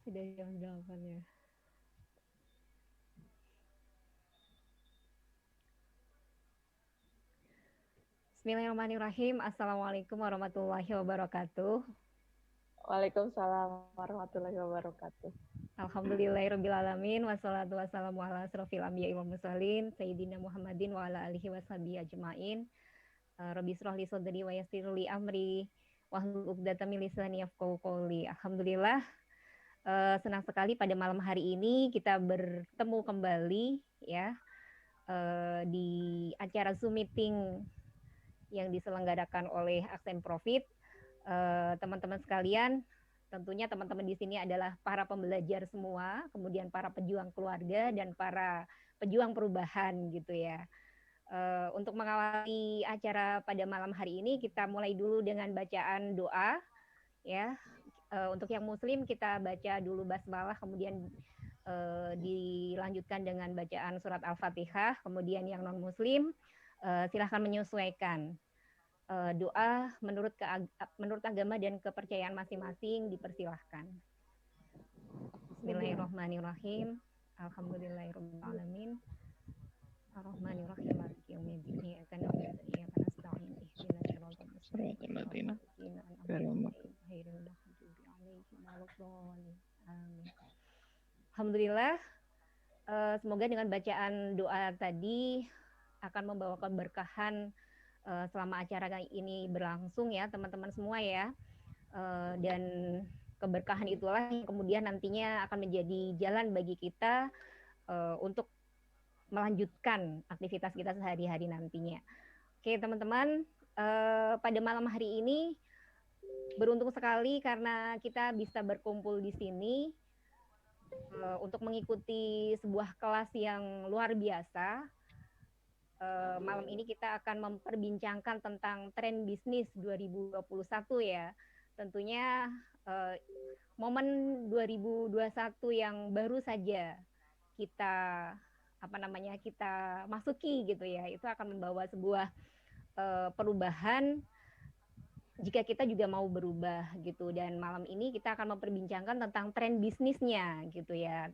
Sudah jam 8 ya. Bismillahirrahmanirrahim. Assalamualaikum warahmatullahi wabarakatuh. Waalaikumsalam warahmatullahi wabarakatuh. Alhamdulillahirrabbilalamin. Wassalatu wassalamu ala asrofil anbiya'i wal mursalin Sayyidina Muhammadin wa ala alihi washabihi ajma'in. Rabbi shrah li sadri wa yassir li amri wahlul 'uqdatam min lisani yafqahu qawli. Alhamdulillah, senang sekali pada malam hari ini kita bertemu kembali ya, di acara Zoom meeting yang diselenggarakan oleh Aksen Profit. Teman-teman sekalian, tentunya teman-teman di sini adalah para pembelajar semua, kemudian para pejuang keluarga dan para pejuang perubahan gitu ya. Untuk mengawali acara pada malam hari ini, kita mulai dulu dengan bacaan doa ya. Untuk yang muslim kita baca dulu basmalah, kemudian dilanjutkan dengan bacaan surat Al-Fatihah, kemudian yang non muslim silahkan menyesuaikan. Doa menurut agama dan kepercayaan masing-masing dipersilahkan. Bismillahirrahmanirrahim. Alhamdulillahirrahmanirrahim. Ar-Rahmanirrahim. Maliki yaumiddin. Iyyaka na'budu wa iyyaka nasta'in. Ihdinas siratal mustaqim. Amin. Alhamdulillah. Semoga dengan bacaan doa tadi akan membawa keberkahan selama acara ini berlangsung ya teman-teman semua ya. Dan keberkahan itulah yang kemudian nantinya akan menjadi jalan bagi kita untuk melanjutkan aktivitas kita sehari-hari nantinya. Oke teman-teman, pada malam hari ini beruntung sekali karena kita bisa berkumpul di sini untuk mengikuti sebuah kelas yang luar biasa. Malam ini kita akan memperbincangkan tentang tren bisnis 2021 ya. Tentunya momen 2021 yang baru saja kita kita masuki gitu ya, itu akan membawa sebuah perubahan jika kita juga mau berubah gitu. Dan malam ini kita akan memperbincangkan tentang tren bisnisnya gitu ya.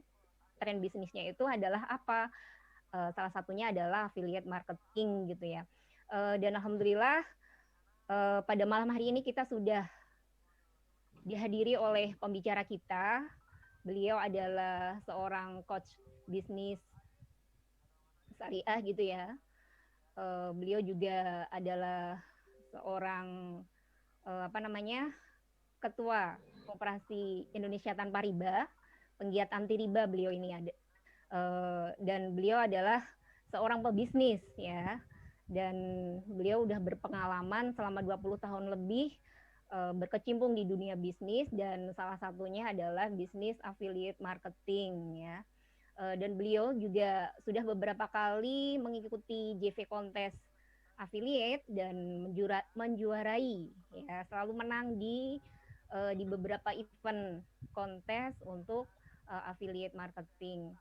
Tren bisnisnya itu adalah apa? Salah satunya adalah affiliate marketing gitu ya. Dan alhamdulillah pada malam hari ini kita sudah dihadiri oleh pembicara kita. Beliau adalah seorang coach bisnis syariah gitu ya. Beliau juga adalah seorang ketua Koperasi Indonesia Tanpa Riba, penggiat anti riba beliau ini ada. Dan beliau adalah seorang pebisnis ya. Dan beliau udah berpengalaman selama 20 tahun lebih berkecimpung di dunia bisnis, dan salah satunya adalah bisnis affiliate marketing ya. Dan beliau juga sudah beberapa kali mengikuti JV Kontes affiliate dan menjuarai ya, selalu menang di beberapa event kontes untuk affiliate marketing.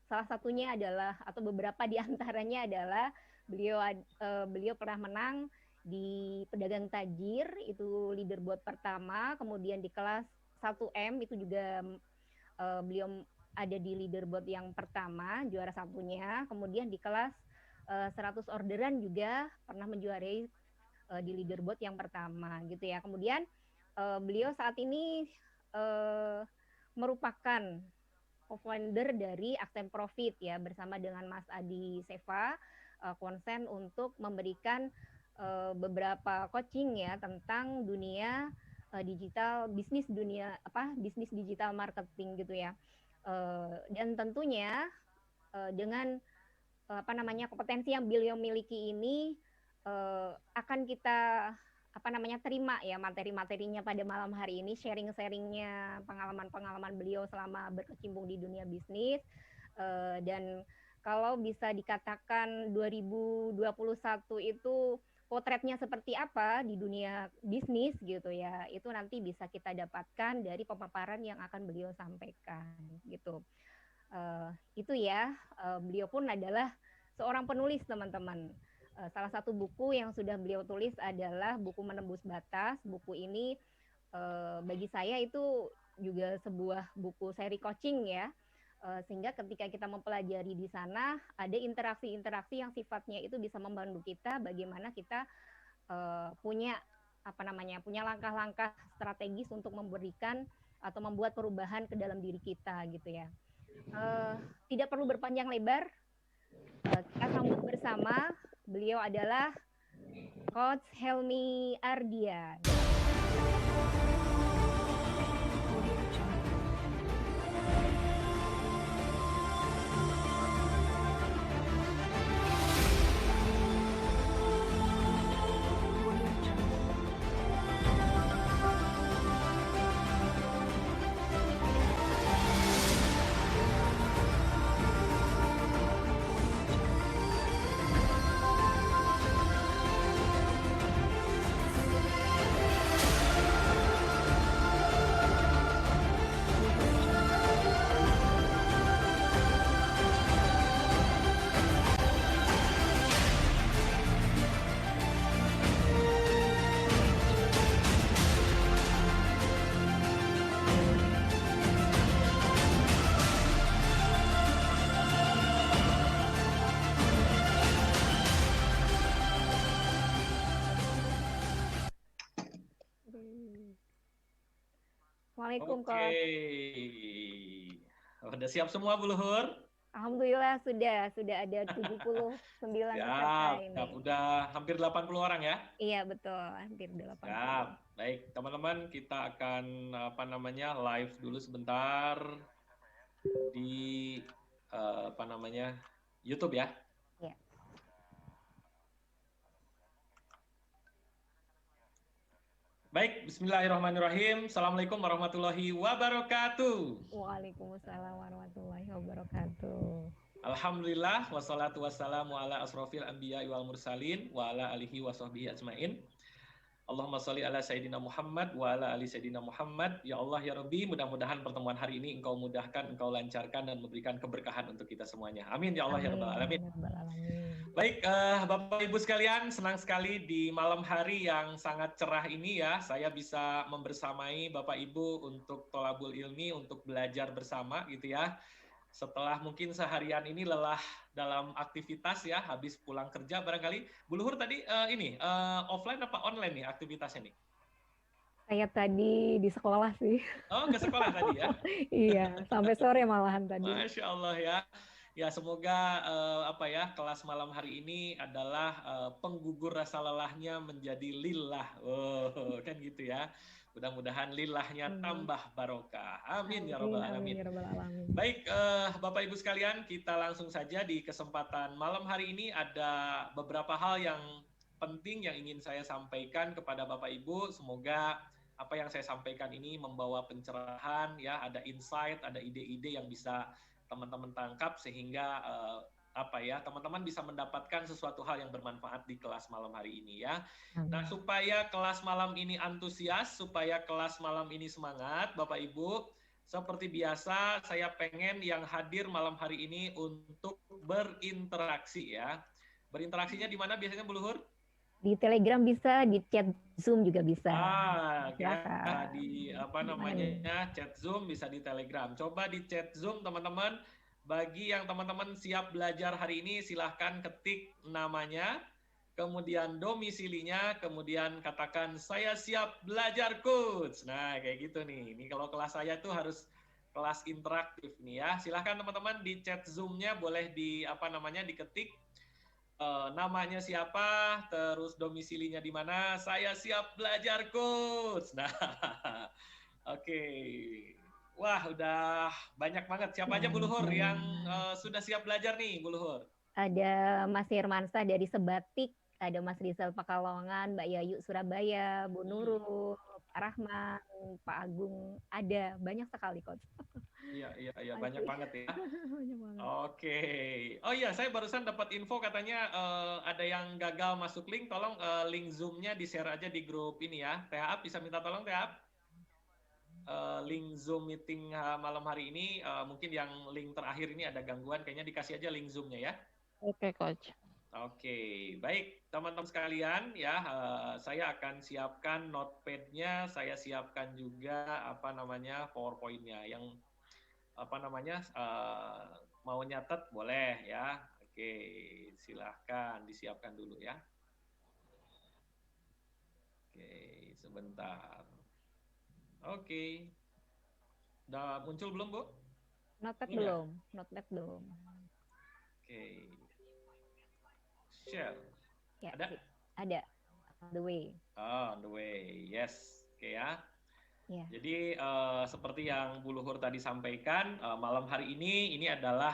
Salah satunya adalah, atau beberapa di antaranya adalah beliau pernah menang di pedagang tajir, itu leaderboard pertama, kemudian di kelas 1M itu juga beliau ada di leaderboard yang pertama, juara satunya, kemudian di kelas 100 orderan juga pernah menjuarai di leaderboard yang pertama gitu ya. Kemudian beliau saat ini merupakan co-founder dari Aksen Profit ya, bersama dengan Mas Adi Seva, konsen untuk memberikan beberapa coaching ya tentang dunia digital bisnis, bisnis digital marketing gitu ya. Dan tentunya dengan kompetensi yang beliau miliki ini akan kita terima ya materi-materinya pada malam hari ini, sharing-sharingnya pengalaman-pengalaman beliau selama berkecimpung di dunia bisnis. Dan kalau bisa dikatakan 2021 itu potretnya seperti apa di dunia bisnis gitu ya, itu nanti bisa kita dapatkan dari pemaparan yang akan beliau sampaikan gitu. Itu ya, beliau pun adalah seorang penulis teman-teman. Salah satu buku yang sudah beliau tulis adalah buku Menembus Batas. Buku ini bagi saya itu juga sebuah buku seri coaching ya. Sehingga ketika kita mempelajari di sana ada interaksi-interaksi yang sifatnya itu bisa membantu kita bagaimana kita punya punya langkah-langkah strategis untuk memberikan atau membuat perubahan ke dalam diri kita gitu ya. Tidak perlu berpanjang lebar, kita sambut bersama. Beliau adalah Coach Helmi Ardia. Assalamualaikum, Coach. Udah siap semua, Bu Luhur? Alhamdulillah sudah ada 79 peserta ini. Siap, udah hampir 80 orang ya? Iya, betul, hampir 80. Siap. Baik, teman-teman, kita akan live dulu sebentar di YouTube ya. Iya. Baik, bismillahirrahmanirrahim. Assalamualaikum warahmatullahi wabarakatuh. Waalaikumsalam warahmatullahi wabarakatuh. Alhamdulillah, wassalatu wassalamu ala asrofil anbiya wal mursalin, wa ala alihi wa sahbihi ajmain. Allahumma sholli ala Sayyidina Muhammad wa ala ali Sayyidina Muhammad. Ya Allah, ya Rabbi, mudah-mudahan pertemuan hari ini Engkau mudahkan, Engkau lancarkan, dan memberikan keberkahan untuk kita semuanya. Amin, ya Allah, ya Rabbal Alamin. Baik, Bapak Ibu sekalian, senang sekali di malam hari yang sangat cerah ini ya, saya bisa membersamai Bapak Ibu untuk Tholabul Ilmi, untuk belajar bersama gitu ya. Setelah mungkin seharian ini lelah dalam aktivitas ya, habis pulang kerja barangkali. Bu Luhur tadi offline apa online nih aktivitasnya nih? Saya tadi di sekolah sih. Oh, ke sekolah tadi ya? Iya, sampai sore malahan tadi. Masya Allah ya. Ya semoga kelas malam hari ini adalah penggugur rasa lelahnya menjadi lillah. Oh, kan gitu ya. Mudah-mudahan lillahnya tambah barokah. Amin, ya Rabbal Alamin. Baik, Bapak Ibu sekalian, kita langsung saja di kesempatan malam hari ini ada beberapa hal yang penting yang ingin saya sampaikan kepada Bapak Ibu. Semoga apa yang saya sampaikan ini membawa pencerahan, ya, ada insight, ada ide-ide yang bisa teman-teman tangkap sehingga teman-teman bisa mendapatkan sesuatu hal yang bermanfaat di kelas malam hari ini ya. Nah, supaya kelas malam ini antusias, supaya kelas malam ini semangat, Bapak Ibu, seperti biasa saya pengen yang hadir malam hari ini untuk berinteraksi ya. Berinteraksinya di mana biasanya, Bu Luhur? Di Telegram bisa, di chat Zoom juga bisa. Ya, di chat Zoom bisa di Telegram. Coba di chat Zoom teman-teman. Bagi yang teman-teman siap belajar hari ini, silahkan ketik namanya, kemudian domisilinya, kemudian katakan saya siap belajar coach. Nah, kayak gitu nih. Ini kalau kelas saya tuh harus kelas interaktif nih ya. Silahkan teman-teman di chat Zoom-nya boleh diketik. Namanya siapa, terus domisilinya di mana, saya siap belajar coach. Nah, oke. Wah, udah banyak banget. Siapa aja Bu Luhur yang sudah siap belajar nih, Bu Luhur? Ada Mas Hirmansyah dari Sebatik, ada Mas Rizal Pekalongan, Mbak Yayu Surabaya, Bu Nurul, Pak Rahman, Pak Agung, ada banyak sekali coach. Iya, banyak banget ya. Oke. Oh iya, saya barusan dapat info katanya ada yang gagal masuk link. Tolong link Zoom-nya di-share aja di grup ini ya. THAP bisa minta tolong THAP. Link Zoom meeting malam hari ini, mungkin yang link terakhir ini ada gangguan, kayaknya dikasih aja link Zoom-nya ya. Oke, Coach. Oke, baik teman-teman sekalian ya, saya akan siapkan notepad-nya, saya siapkan juga PowerPoint-nya yang mau nyatet boleh ya. Oke, silahkan disiapkan dulu ya. Oke, sebentar. Oke, udah muncul belum Bu? Notepad Belum ya? notepad belum. Oke, share. Ya, Ada? ada. On the way. Oh, on the way, yes. Oke ya. Ya. Jadi seperti yang Bu Luhur tadi sampaikan, malam hari ini adalah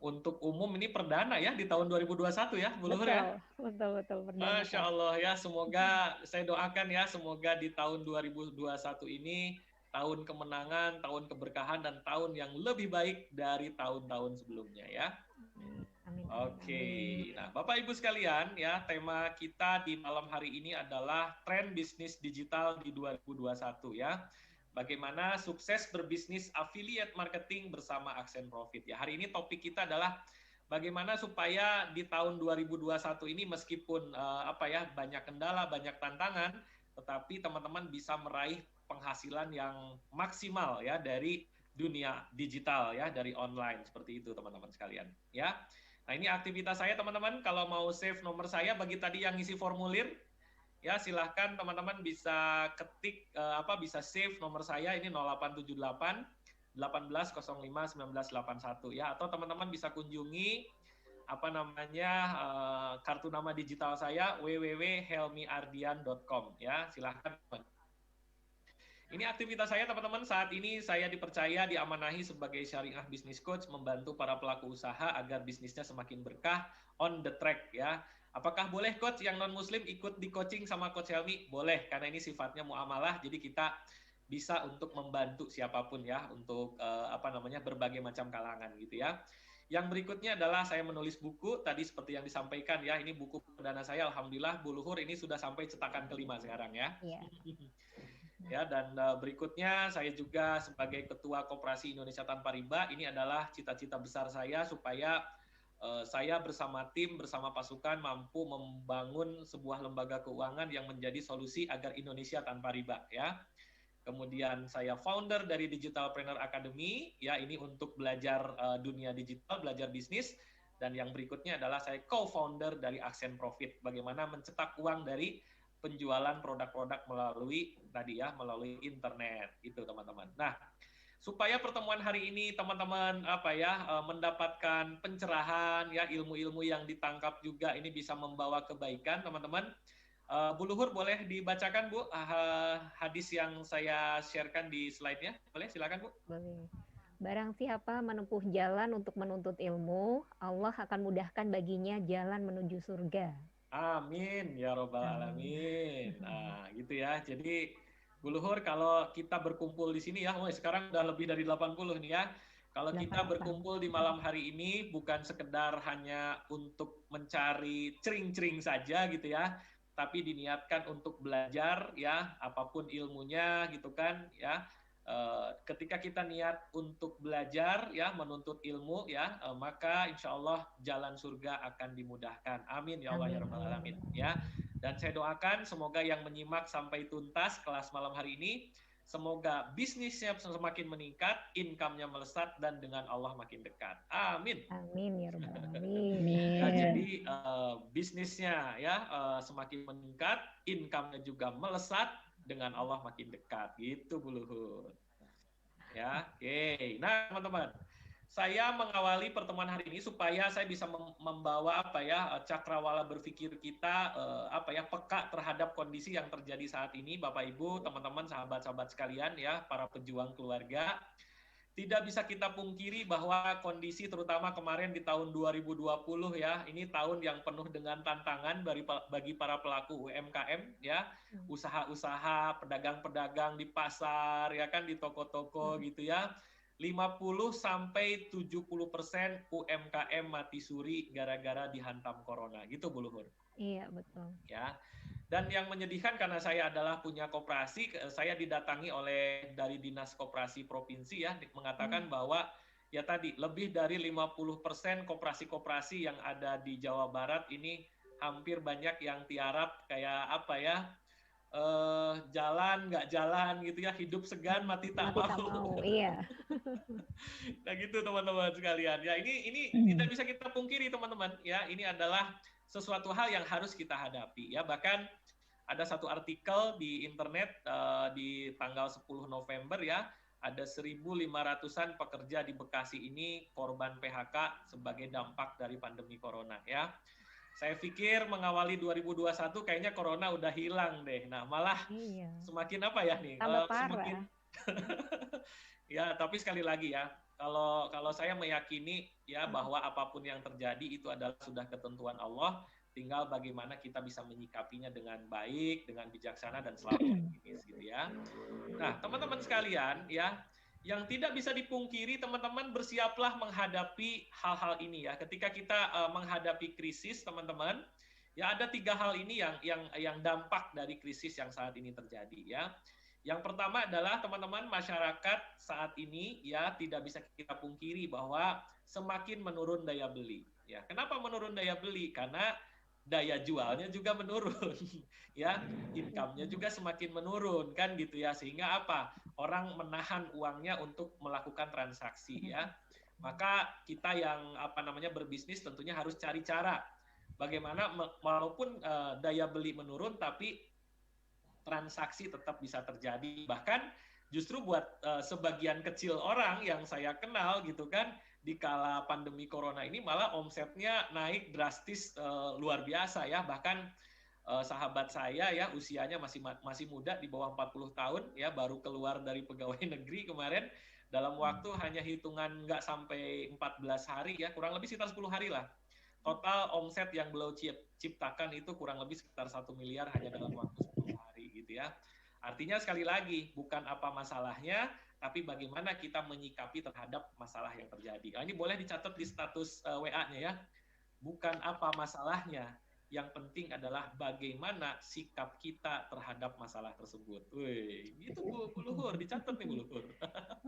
untuk umum ini perdana ya di tahun 2021 ya, Bu Luhur ya. Betul perdana. Masya Allah ya, semoga saya doakan ya, semoga di tahun 2021 ini tahun kemenangan, tahun keberkahan, dan tahun yang lebih baik dari tahun-tahun sebelumnya ya. Amin. Oke, nah Bapak Ibu sekalian ya, tema kita di malam hari ini adalah tren bisnis digital di 2021 ya. Bagaimana sukses berbisnis affiliate marketing bersama Accent Profit ya. Hari ini topik kita adalah bagaimana supaya di tahun 2021 ini meskipun banyak kendala, banyak tantangan, tetapi teman-teman bisa meraih penghasilan yang maksimal ya dari dunia digital ya, dari online seperti itu teman-teman sekalian ya. Nah, ini aktivitas saya teman-teman, kalau mau save nomor saya bagi tadi yang ngisi formulir ya silahkan teman-teman bisa ketik bisa save nomor saya ini 0878 1805 1981 ya, atau teman-teman bisa kunjungi kartu nama digital saya www.helmiardian.com ya, silahkan. Ini aktivitas saya teman-teman, saat ini saya dipercaya diamanahi sebagai Syariah Business Coach membantu para pelaku usaha agar bisnisnya semakin berkah on the track ya. Apakah boleh coach yang non-muslim ikut di coaching sama Coach Helmi? Boleh, karena ini sifatnya muamalah, jadi kita bisa untuk membantu siapapun ya, untuk berbagai macam kalangan gitu ya. Yang berikutnya adalah saya menulis buku, tadi seperti yang disampaikan ya, ini buku perdana saya, Alhamdulillah Bu Luhur, ini sudah sampai cetakan kelima sekarang ya. Iya. Ya, dan berikutnya saya juga sebagai Ketua Koperasi Indonesia Tanpa Riba, ini adalah cita-cita besar saya supaya saya bersama tim, bersama pasukan mampu membangun sebuah lembaga keuangan yang menjadi solusi agar Indonesia tanpa riba ya. Kemudian saya founder dari Digitalpreneur Academy ya, ini untuk belajar dunia digital, belajar bisnis, dan yang berikutnya adalah saya co-founder dari Accent Profit, bagaimana mencetak uang dari penjualan produk-produk melalui internet itu teman-teman. Nah, supaya pertemuan hari ini teman-teman mendapatkan pencerahan ya, ilmu-ilmu yang ditangkap juga ini bisa membawa kebaikan teman-teman. Bu Luhur boleh dibacakan Bu hadis yang saya sharekan di slide-nya? Boleh, silakan Bu. Boleh. Barang siapa menempuh jalan untuk menuntut ilmu, Allah akan mudahkan baginya jalan menuju surga. Amin ya robbal alamin. Nah, gitu ya. Jadi Bu Luhur, kalau kita berkumpul di sini ya, sekarang udah lebih dari 80 nih ya. Kalau kita berkumpul di malam hari ini bukan sekedar hanya untuk mencari cering-cering saja gitu ya, tapi diniatkan untuk belajar ya, apapun ilmunya gitu kan ya. Ketika kita niat untuk belajar ya, menuntut ilmu ya, maka insya Allah jalan surga akan dimudahkan. Amin ya Allah ya rabbal alamin ya. Dan saya doakan semoga yang menyimak sampai tuntas kelas malam hari ini, semoga bisnisnya semakin meningkat, income-nya melesat, dan dengan Allah makin dekat. Amin. Amin ya rabbal alamin. Nah, jadi bisnisnya ya semakin meningkat, income-nya juga melesat, dengan Allah makin dekat. Gitu Bu Luhur. Ya, oke. Nah, teman-teman, saya mengawali pertemuan hari ini supaya saya bisa membawa cakrawala berpikir kita peka terhadap kondisi yang terjadi saat ini, Bapak Ibu, teman-teman, sahabat-sahabat sekalian ya, para pejuang keluarga. Tidak bisa kita pungkiri bahwa kondisi terutama kemarin di tahun 2020 ya, ini tahun yang penuh dengan tantangan bagi para pelaku UMKM ya, usaha-usaha, pedagang-pedagang di pasar ya kan, di toko-toko gitu ya. 50-70% UMKM mati suri gara-gara dihantam corona gitu Bu Luhur. Iya, betul. Ya. Dan yang menyedihkan karena saya adalah punya koperasi, saya didatangi dari Dinas Koperasi Provinsi ya, mengatakan bahwa ya tadi lebih dari 50% koperasi-koperasi yang ada di Jawa Barat ini hampir banyak yang tiarap kayak apa ya, jalan nggak jalan gitu ya, hidup segan mati tak Mati tak mau. mau, iya. Nah gitu teman-teman sekalian. Ya ini tidak bisa kita pungkiri teman-teman. Ya ini adalah sesuatu hal yang harus kita hadapi. Ya bahkan ada satu artikel di internet di tanggal 10 November ya, ada 1.500-an pekerja di Bekasi ini korban PHK sebagai dampak dari pandemi corona ya. Saya pikir mengawali 2021 kayaknya corona udah hilang deh. Nah, malah semakin apa ya nih? Tambah parah. Semakin ya, tapi sekali lagi ya, kalau saya meyakini ya bahwa apapun yang terjadi itu adalah sudah ketentuan Allah, tinggal bagaimana kita bisa menyikapinya dengan baik, dengan bijaksana dan selalu optimis gitu ya. Nah, teman-teman sekalian ya, yang tidak bisa dipungkiri teman-teman bersiaplah menghadapi hal-hal ini ya. Ketika kita menghadapi krisis teman-teman, ya ada 3 hal ini yang dampak dari krisis yang saat ini terjadi ya. Yang pertama adalah teman-teman masyarakat saat ini ya tidak bisa kita pungkiri bahwa semakin menurun daya beli. Ya, kenapa menurun daya beli? Karena daya jualnya juga menurun, ya, income-nya juga semakin menurun kan gitu ya, sehingga apa? Orang menahan uangnya untuk melakukan transaksi ya. Maka kita yang berbisnis tentunya harus cari cara bagaimana walaupun daya beli menurun tapi transaksi tetap bisa terjadi. Bahkan justru buat sebagian kecil orang yang saya kenal gitu kan, di kala pandemi corona ini malah omsetnya naik drastis luar biasa ya. Bahkan sahabat saya ya usianya masih muda di bawah 40 tahun ya, baru keluar dari pegawai negeri kemarin, dalam waktu hanya hitungan nggak sampai 14 hari ya, kurang lebih sekitar 10 hari lah. Total omset yang beliau ciptakan itu kurang lebih sekitar 1 miliar hanya dalam waktu 10 hari gitu ya. Artinya sekali lagi, bukan apa masalahnya, tapi bagaimana kita menyikapi terhadap masalah yang terjadi. Nah, ini boleh dicatat di status WA-nya ya. Bukan apa masalahnya, yang penting adalah bagaimana sikap kita terhadap masalah tersebut. Wih, itu Bu Luhur, dicatat nih Bu Luhur.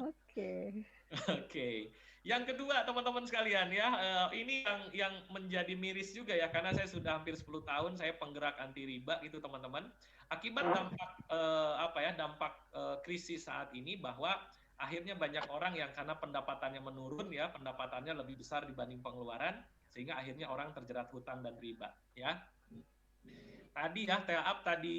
Oke. Oke. Yang kedua teman-teman sekalian ya, ini yang menjadi miris juga ya, karena saya sudah hampir 10 tahun saya penggerak anti riba itu teman-teman. Akibat dampak krisis saat ini bahwa akhirnya banyak orang yang karena pendapatannya menurun ya, pendapatannya lebih besar dibanding pengeluaran, sehingga akhirnya orang terjerat hutang dan riba ya. Tadi ya tadi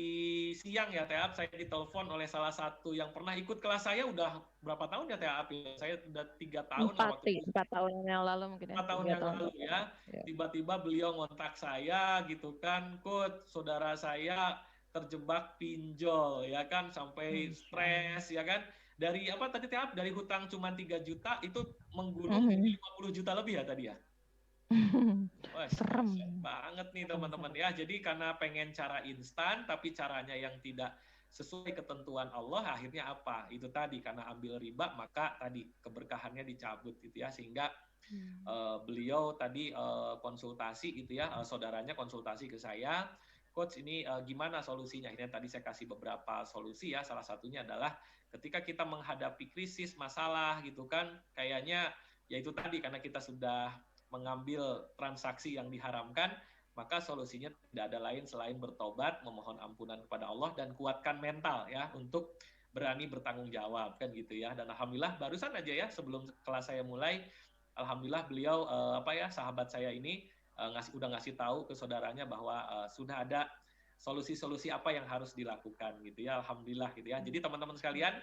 siang ya saya ditelepon oleh salah satu yang pernah ikut kelas saya udah berapa tahun ya ya. Saya udah 3 tahun 4 tahun yang lalu mungkin ya. 4 tahun yang lalu ya. Tiba-tiba beliau ngontak saya gitu kan, Coach, saudara saya terjebak pinjol ya kan, sampai stres ya kan. Dari dari hutang cuma 3 juta itu menggulung 50 juta lebih ya tadi ya. Wah, serem banget nih teman-teman ya. Jadi karena pengen cara instan tapi caranya yang tidak sesuai ketentuan Allah, akhirnya apa? Itu tadi karena ambil riba maka tadi keberkahannya dicabut gitu ya, sehingga beliau tadi konsultasi gitu ya, saudaranya konsultasi ke saya, Coach ini gimana solusinya? Ini tadi saya kasih beberapa solusi ya. Salah satunya adalah ketika kita menghadapi krisis masalah gitu kan, kayaknya ya itu tadi karena kita sudah mengambil transaksi yang diharamkan, maka solusinya tidak ada lain selain bertobat, memohon ampunan kepada Allah dan kuatkan mental ya untuk berani bertanggung jawab kan gitu ya. Dan alhamdulillah barusan aja ya sebelum kelas saya mulai, alhamdulillah beliau sahabat saya ini udah ngasih tahu ke saudaranya bahwa sudah ada solusi-solusi apa yang harus dilakukan gitu ya. Alhamdulillah gitu ya. Jadi teman-teman sekalian,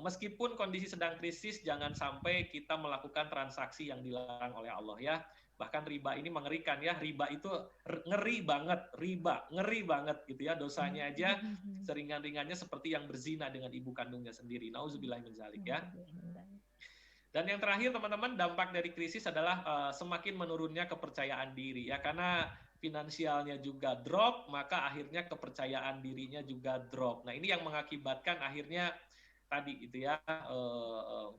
meskipun kondisi sedang krisis, jangan sampai kita melakukan transaksi yang dilarang oleh Allah ya. Bahkan riba ini mengerikan ya. Riba itu ngeri banget, ngeri banget gitu ya. Dosanya aja seringan-ringannya seperti yang berzina dengan ibu kandungnya sendiri. Nauzubillah min dzalik ya. Dan yang terakhir teman-teman, dampak dari krisis adalah semakin menurunnya kepercayaan diri ya, karena finansialnya juga drop, maka akhirnya kepercayaan dirinya juga drop. Nah, ini yang mengakibatkan akhirnya tadi itu ya,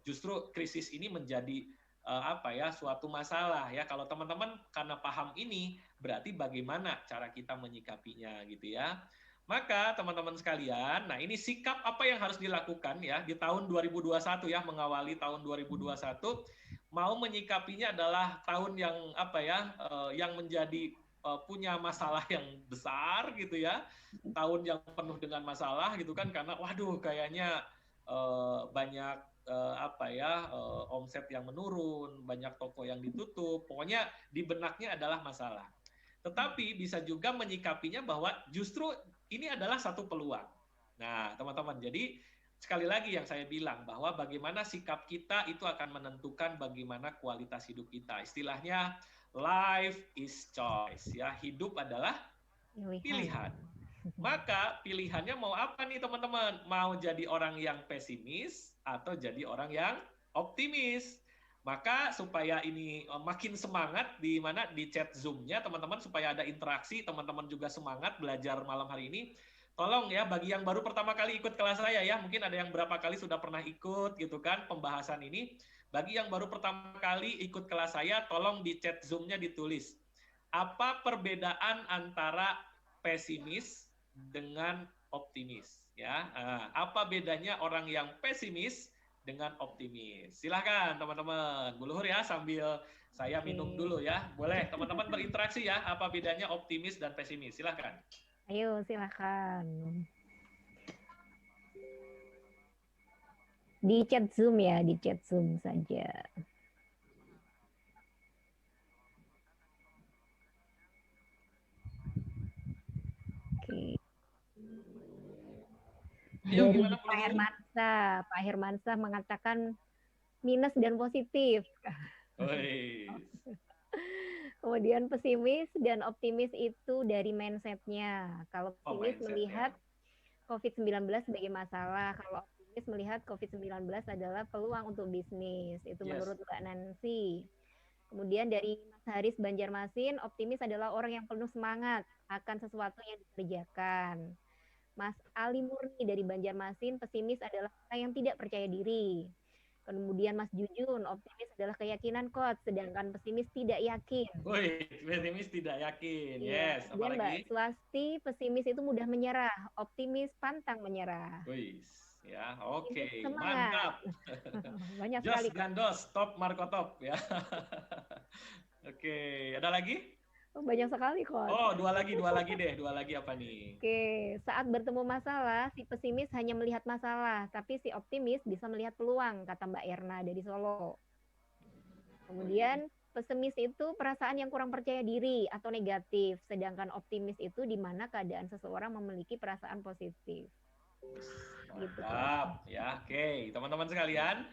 justru krisis ini menjadi suatu masalah ya. Kalau teman-teman karena paham ini, berarti bagaimana cara kita menyikapinya gitu ya. Maka teman-teman sekalian, nah ini sikap apa yang harus dilakukan ya di tahun 2021 ya, mengawali tahun 2021, mau menyikapinya adalah tahun yang apa ya, yang menjadi punya masalah yang besar gitu ya, tahun yang penuh dengan masalah gitu kan, karena waduh kayaknya banyak apa ya, omset yang menurun, banyak toko yang ditutup, pokoknya di benaknya adalah masalah. Tetapi bisa juga menyikapinya bahwa justru ini adalah satu peluang. Nah, teman-teman, jadi sekali lagi yang saya bilang bahwa bagaimana sikap kita itu akan menentukan bagaimana kualitas hidup kita. Istilahnya life is choice ya, hidup adalah pilihan. Maka pilihannya mau apa nih teman-teman? Mau jadi orang yang pesimis atau jadi orang yang optimis? Maka supaya ini makin semangat di mana di chat Zoom-nya teman-teman, supaya ada interaksi, teman-teman juga semangat belajar malam hari ini. Tolong ya bagi yang baru pertama kali ikut kelas saya ya, mungkin ada yang berapa kali sudah pernah ikut gitu kan pembahasan ini. Bagi yang baru pertama kali ikut kelas saya, tolong di chat Zoom-nya ditulis. Apa perbedaan antara pesimis dengan optimis ya? Apa bedanya orang yang pesimis dengan optimis? Silahkan teman-teman, Bu Luhur ya, sambil saya minum dulu ya. Boleh teman-teman berinteraksi ya, apa bedanya optimis dan pesimis? Silahkan. Ayo silahkan. Di chat Zoom ya, di chat Zoom saja. Oke. Dari Pak Hermansyah mengatakan minus dan positif. Kemudian pesimis dan optimis itu dari mindset-nya. Kalau pesimis melihat COVID-19 sebagai masalah, kalau optimis melihat COVID-19 adalah peluang untuk bisnis. Itu menurut Mbak Nancy. Kemudian dari Mas Haris Banjarmasin, optimis adalah orang yang penuh semangat akan sesuatu yang dikerjakan. Mas Ali Murni dari Banjarmasin, pesimis adalah orang yang tidak percaya diri. Kemudian Mas Jujun, optimis adalah keyakinan coach, sedangkan pesimis tidak yakin. Wih, pesimis tidak yakin. Yes, kemudian Mbak Swasti, pesimis itu mudah menyerah, optimis pantang menyerah. Wih, ya, oke, mantap. Banyak Jos sekali. Gandos, top Marco top ya. Oke, ada lagi? Banyak sekali kok. Oh, dua lagi deh. Dua lagi apa nih? Oke, saat bertemu masalah, si pesimis hanya melihat masalah, tapi si optimis bisa melihat peluang, kata Mbak Erna dari Solo. Kemudian pesimis itu perasaan yang kurang percaya diri atau negatif, sedangkan optimis itu di mana keadaan seseorang memiliki perasaan positif. Mantap, ya, oke, teman-teman sekalian.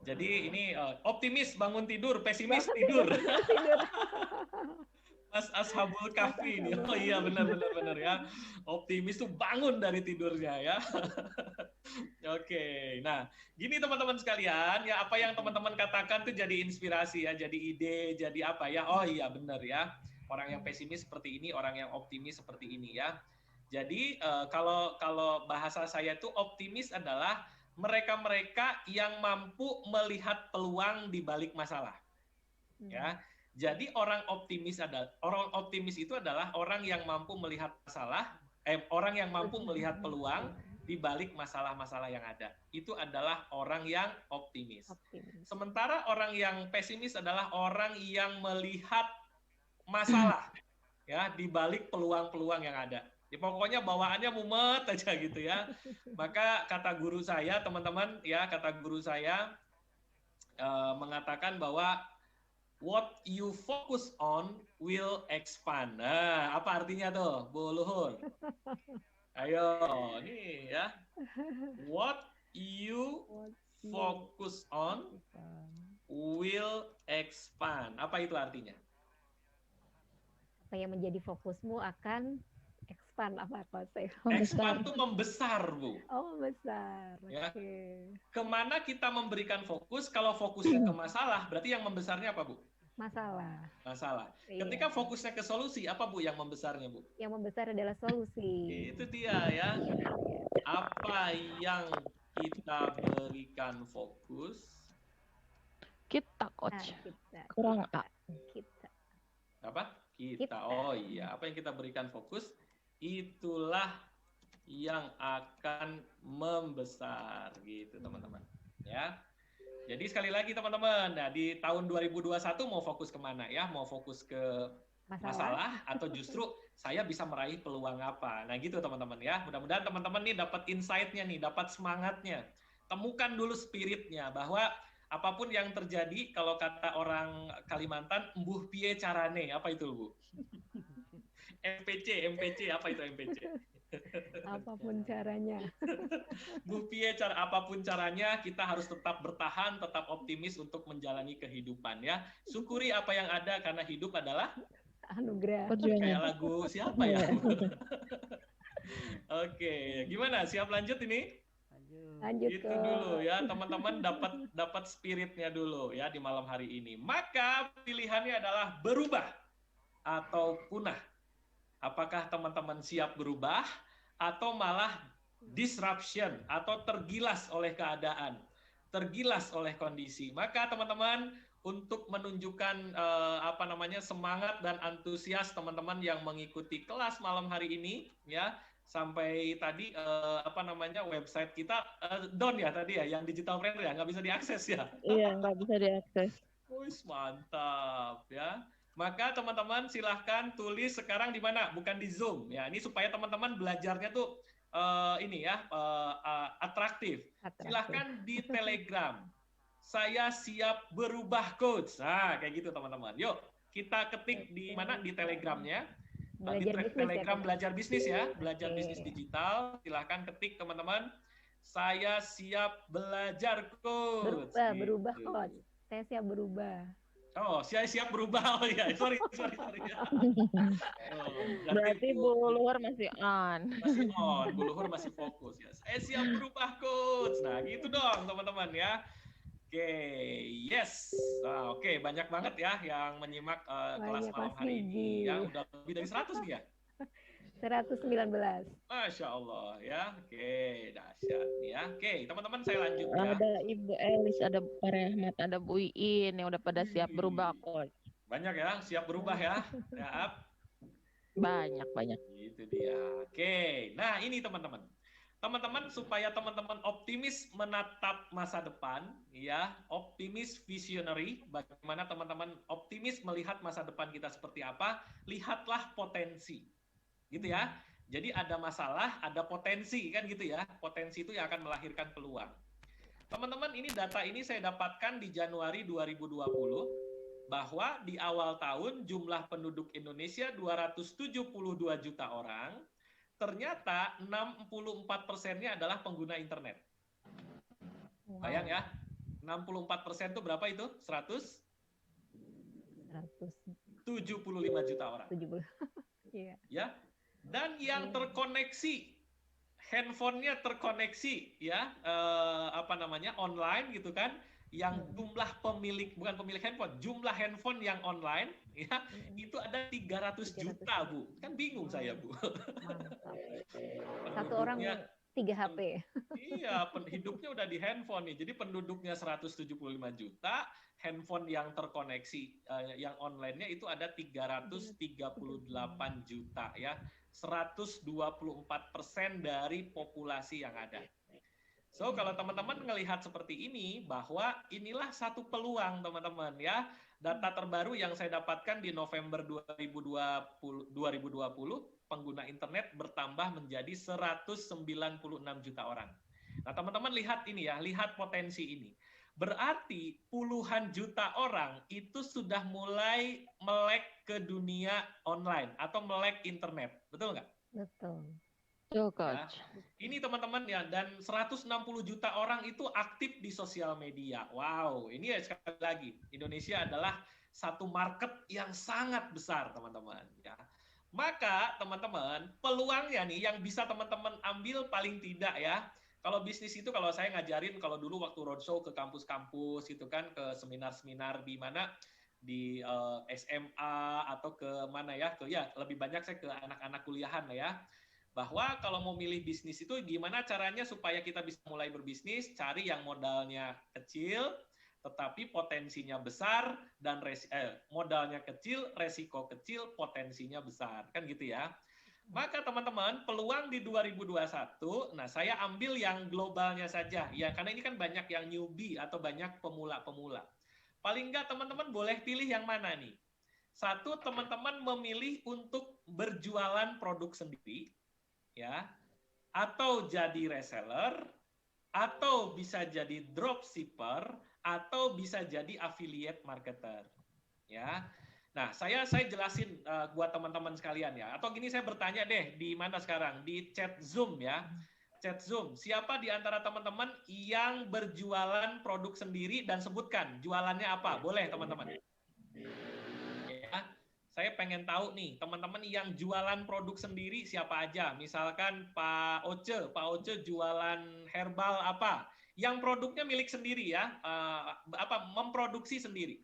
Jadi ini optimis bangun tidur, pesimis tidur. Mas Ashabul Kahfi ini. Oh iya benar ya. Optimis tuh bangun dari tidurnya ya. Oke. Nah, gini teman-teman sekalian, ya apa yang teman-teman katakan tuh jadi inspirasi ya, jadi ide, jadi apa ya? Oh iya benar ya. Orang yang pesimis seperti ini, orang yang optimis seperti ini ya. Jadi kalau bahasa saya tuh optimis adalah mereka-mereka yang mampu melihat peluang di balik masalah. Ya. Jadi orang optimis itu adalah orang yang mampu melihat masalah, orang yang mampu melihat peluang di balik masalah-masalah yang ada. Itu adalah orang yang optimis. Sementara orang yang pesimis adalah orang yang melihat masalah ya di balik peluang-peluang yang ada. Ya, pokoknya bawaannya mumet aja gitu ya. Maka kata guru saya, teman-teman ya, kata guru saya mengatakan bahwa what you focus on will expand. Nah, apa artinya tuh, Bu Luhur? Ayo, nih ya. What you focus on will expand. Apa itu artinya? Apa yang menjadi fokusmu akan expand, apa konsep? Expand itu membesar, Bu. Oh, membesar. Ya. Okay. Kemana kita memberikan fokus? Kalau fokusnya ke masalah, berarti yang membesarnya apa, Bu? Masalah. Ketika fokusnya ke solusi, apa Bu yang membesarnya, Bu? Yang membesar adalah solusi. Itu dia ya. Apa yang kita berikan fokus? Kita, coach. Kita. Kurang A. Kita. Apa? Kita. Oh iya, apa yang kita berikan fokus, itulah yang akan membesar gitu teman-teman ya. Jadi sekali lagi teman-teman, nah di tahun 2021 mau fokus kemana ya? Mau fokus ke masalah atau justru saya bisa meraih peluang apa? Nah gitu teman-teman ya. Mudah-mudahan teman-teman nih dapat insight-nya nih, dapat semangatnya. Temukan dulu spiritnya bahwa apapun yang terjadi, kalau kata orang Kalimantan, embuh piye carane, apa itu Bu? MPC, apa itu MPC? Apapun caranya. Bu Pie, apapun caranya, kita harus tetap bertahan, tetap optimis untuk menjalani kehidupan ya. Syukuri apa yang ada karena hidup adalah anugerah. Kayak lagu siapa ya? Oke, gimana? Siap lanjut ini? Lanjut itu dulu ya, teman-teman dapat spiritnya dulu ya di malam hari ini. Maka pilihannya adalah berubah atau punah. Apakah teman-teman siap berubah atau malah disruption atau tergilas oleh keadaan, tergilas oleh kondisi? Maka teman-teman untuk menunjukkan semangat dan antusias teman-teman yang mengikuti kelas malam hari ini ya, sampai tadi website kita down ya tadi ya, yang digital friendly ya, nggak bisa diakses ya. Iya, nggak bisa diakses. Wih, mantap ya. Maka teman-teman silahkan tulis sekarang di mana, bukan di Zoom ya. Ini supaya teman-teman belajarnya tuh atraktif. Silahkan di Telegram. Saya siap berubah coach. Nah, kayak gitu teman-teman. Yuk, kita ketik di mana, di Telegramnya. Di Telegram ya, belajar bisnis ya, belajar bisnis digital. Silahkan ketik teman-teman. Saya siap belajar coach. Berubah coach. Saya siap berubah. Oh, saya siap berubah. Oh ya, sorry. Berarti Bu Luhur masih on. Masih on, Bu Luhur masih fokus ya. Saya siap berubah coach. Nah, gitu dong teman-teman ya. Oke, yes. Nah, oke, banyak banget ya yang menyimak kelas malam hari ini. Ya, udah lebih dari 100 nih ya. 119. Masya Allah ya. Oke, dahsyat ya. Oke, teman-teman saya lanjut ya. Ada Ibu Elis, ada Pak Rahmat, ada Bu Iin yang udah pada siap berubah coach. Banyak ya, siap berubah ya. Siap. Banyak. Itu dia. Oke, nah ini teman-teman. Teman-teman, supaya teman-teman optimis menatap masa depan, ya, optimis visionary, bagaimana teman-teman optimis melihat masa depan kita seperti apa, lihatlah potensi. Gitu ya. Jadi ada masalah, ada potensi kan gitu ya. Potensi itu yang akan melahirkan peluang. Teman-teman, ini data ini saya dapatkan di Januari 2020 bahwa di awal tahun jumlah penduduk Indonesia 272 juta orang, ternyata 64%-nya adalah pengguna internet. Bayang ya, 64% itu berapa itu? 175 juta orang. 70. Iya. Ya. Dan yang terkoneksi, handphonenya terkoneksi ya, online gitu kan, yang jumlah pemilik, bukan pemilik handphone, jumlah handphone yang online ya, itu ada 300 juta Bu. Kan bingung saya Bu. Satu orang 3 HP. Iya, hidupnya udah di handphone nih. Jadi penduduknya 175 juta, handphone yang terkoneksi yang online-nya itu ada 338 juta ya. 124% dari populasi yang ada. So, kalau teman-teman melihat seperti ini, bahwa inilah satu peluang teman-teman ya. Data terbaru yang saya dapatkan di November 2020, pengguna internet bertambah menjadi 196 juta orang. Nah, teman-teman lihat ini ya, lihat potensi ini. Berarti puluhan juta orang itu sudah mulai melek ke dunia online atau melek internet. Betul nggak? Betul. Betul, Coach. Ya. Ini teman-teman ya, dan 160 juta orang itu aktif di sosial media. Wow, ini ya sekali lagi, Indonesia adalah satu market yang sangat besar, teman-teman. Ya. Maka, teman-teman, peluangnya nih yang bisa teman-teman ambil paling tidak ya, kalau bisnis itu, kalau saya ngajarin, kalau dulu waktu roadshow ke kampus-kampus itu kan, ke seminar-seminar di mana, di SMA atau ke mana ya, lebih banyak saya ke anak-anak kuliahan ya, bahwa kalau mau milih bisnis itu gimana caranya supaya kita bisa mulai berbisnis, cari yang modalnya kecil, tetapi potensinya besar, dan modalnya kecil, resiko kecil, potensinya besar, kan gitu ya. Maka teman-teman, peluang di 2021, nah saya ambil yang globalnya saja, ya karena ini kan banyak yang newbie atau banyak pemula-pemula. Paling enggak teman-teman boleh pilih yang mana nih? Satu, teman-teman memilih untuk berjualan produk sendiri, ya, atau jadi reseller, atau bisa jadi dropshipper, atau bisa jadi affiliate marketer, ya. Nah, saya jelasin buat teman-teman sekalian ya. Atau gini saya bertanya deh, di mana sekarang? Di chat Zoom ya. Chat Zoom. Siapa di antara teman-teman yang berjualan produk sendiri dan sebutkan jualannya apa? Boleh teman-teman. Ya. Saya pengen tahu nih, teman-teman yang jualan produk sendiri siapa aja? Misalkan Pak Oce jualan herbal apa? Yang produknya milik sendiri ya, memproduksi sendiri.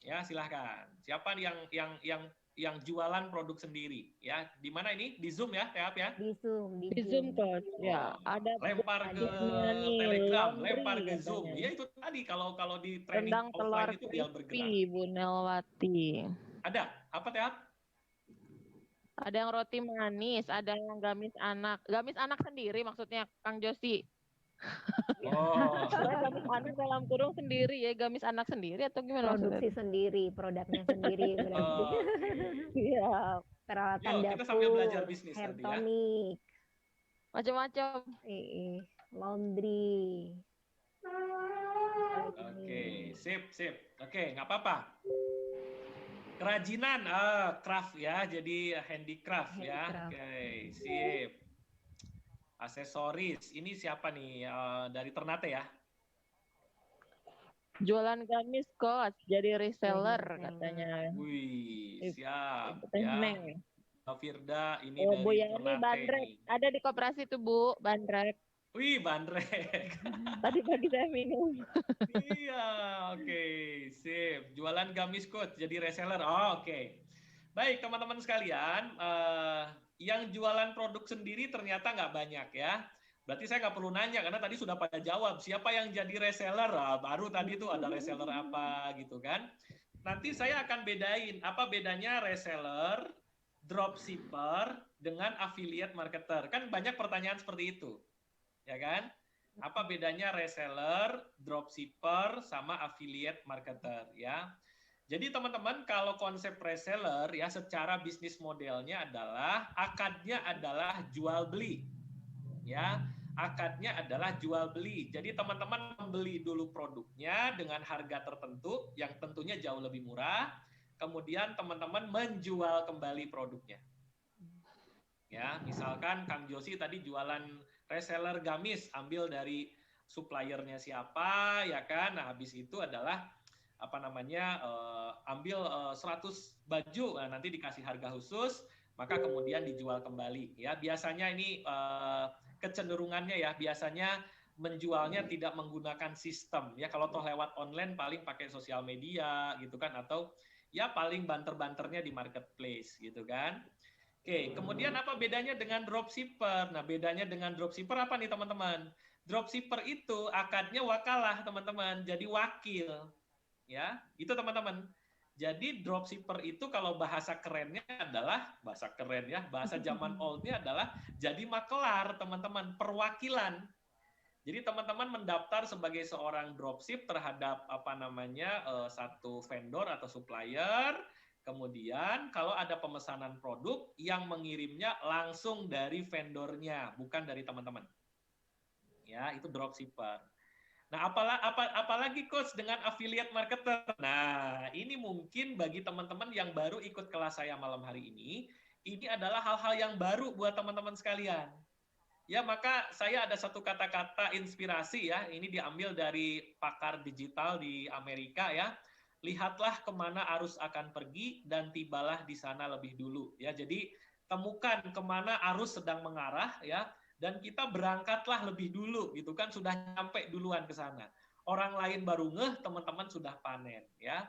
Ya, silahkan. Siapa yang jualan produk sendiri? Ya, di mana ini? Di Zoom ya, Teap ya? Di Zoom, Di Zoom, Coach. Ya, ada Lempar ke nih, Telegram, laundry lempar ke katanya. Zoom. Ya itu tadi kalau di training Rendang telur offline itu dia bergerak. crispy, Bu Nelwati. Ada? Apa Teap? Ada yang roti manis, ada yang gamis anak. Gamis anak sendiri maksudnya, Kang Josi. Oh. Gamis anak dalam kurung sendiri ya, gamis anak sendiri atau gimana Produksi maksudnya? sendiri, produknya sendiri berarti. Iya, Peralatan Yuk, kita sambil dapur, belajar bisnis hair nanti ya. tonic, macam-macam. laundry. Oke, sip. Oke, nggak apa-apa. Kerajinan, craft ya, jadi handicraft ya. Oke, sip. Aksesoris, ini siapa nih? Dari Ternate ya? Jualan gamis, Coach, jadi reseller katanya. Wih, siap ya. Mbak Firda, ini Oh, dari Bu Yani Ternate bandrek. nih. Ada di koperasi tuh, Bu, bandrek. Wih, bandrek. Tadi pagi saya minum. Iya, oke, sip. Jualan gamis Coach, jadi reseller. Oh, oke. Baik, teman-teman sekalian, yang jualan produk sendiri ternyata nggak banyak ya. Berarti saya nggak perlu nanya, karena tadi sudah pada jawab. Siapa yang jadi reseller? Baru tadi tuh ada reseller apa gitu kan. Nanti saya akan bedain, apa bedanya reseller, dropshipper, dengan affiliate marketer. Kan banyak pertanyaan seperti itu. Ya kan? Apa bedanya reseller, dropshipper, sama affiliate marketer ya? Jadi teman-teman, kalau konsep reseller ya secara bisnis modelnya adalah akadnya adalah jual beli. Ya, akadnya adalah jual beli. Jadi teman-teman membeli dulu produknya dengan harga tertentu yang tentunya jauh lebih murah. Kemudian teman-teman menjual kembali produknya. Ya, misalkan Kang Josi tadi jualan reseller gamis, ambil dari suppliernya siapa, ya kan? Nah, habis itu adalah ambil 100 baju, nanti dikasih harga khusus, maka kemudian dijual kembali. Ya, biasanya ini kecenderungannya ya, biasanya menjualnya tidak menggunakan sistem. Ya, kalau toh lewat online paling pakai sosial media gitu kan, atau ya paling banter-banternya di marketplace gitu kan. Oke, kemudian apa bedanya dengan dropshipper? Nah, bedanya dengan dropshipper apa nih teman-teman? Dropshipper itu akadnya wakalah teman-teman, jadi wakil. Ya, itu teman-teman. Jadi dropshipper itu kalau bahasa kerennya adalah, bahasa keren ya, bahasa zaman oldnya adalah jadi makelar teman-teman, perwakilan. Jadi teman-teman mendaftar sebagai seorang dropship terhadap satu vendor atau supplier. Kemudian kalau ada pemesanan produk yang mengirimnya langsung dari vendornya, bukan dari teman-teman. Ya, itu dropshipper. Nah, apalagi coach dengan affiliate marketer. Nah, ini mungkin bagi teman-teman yang baru ikut kelas saya malam hari ini adalah hal-hal yang baru buat teman-teman sekalian. Ya, maka saya ada satu kata-kata inspirasi ya, ini diambil dari pakar digital di Amerika ya. Lihatlah kemana arus akan pergi dan tibalah di sana lebih dulu. Ya, jadi temukan kemana arus sedang mengarah ya, dan kita berangkatlah lebih dulu gitu kan, sudah nyampe duluan ke sana. Orang lain baru ngeh, teman-teman sudah panen ya.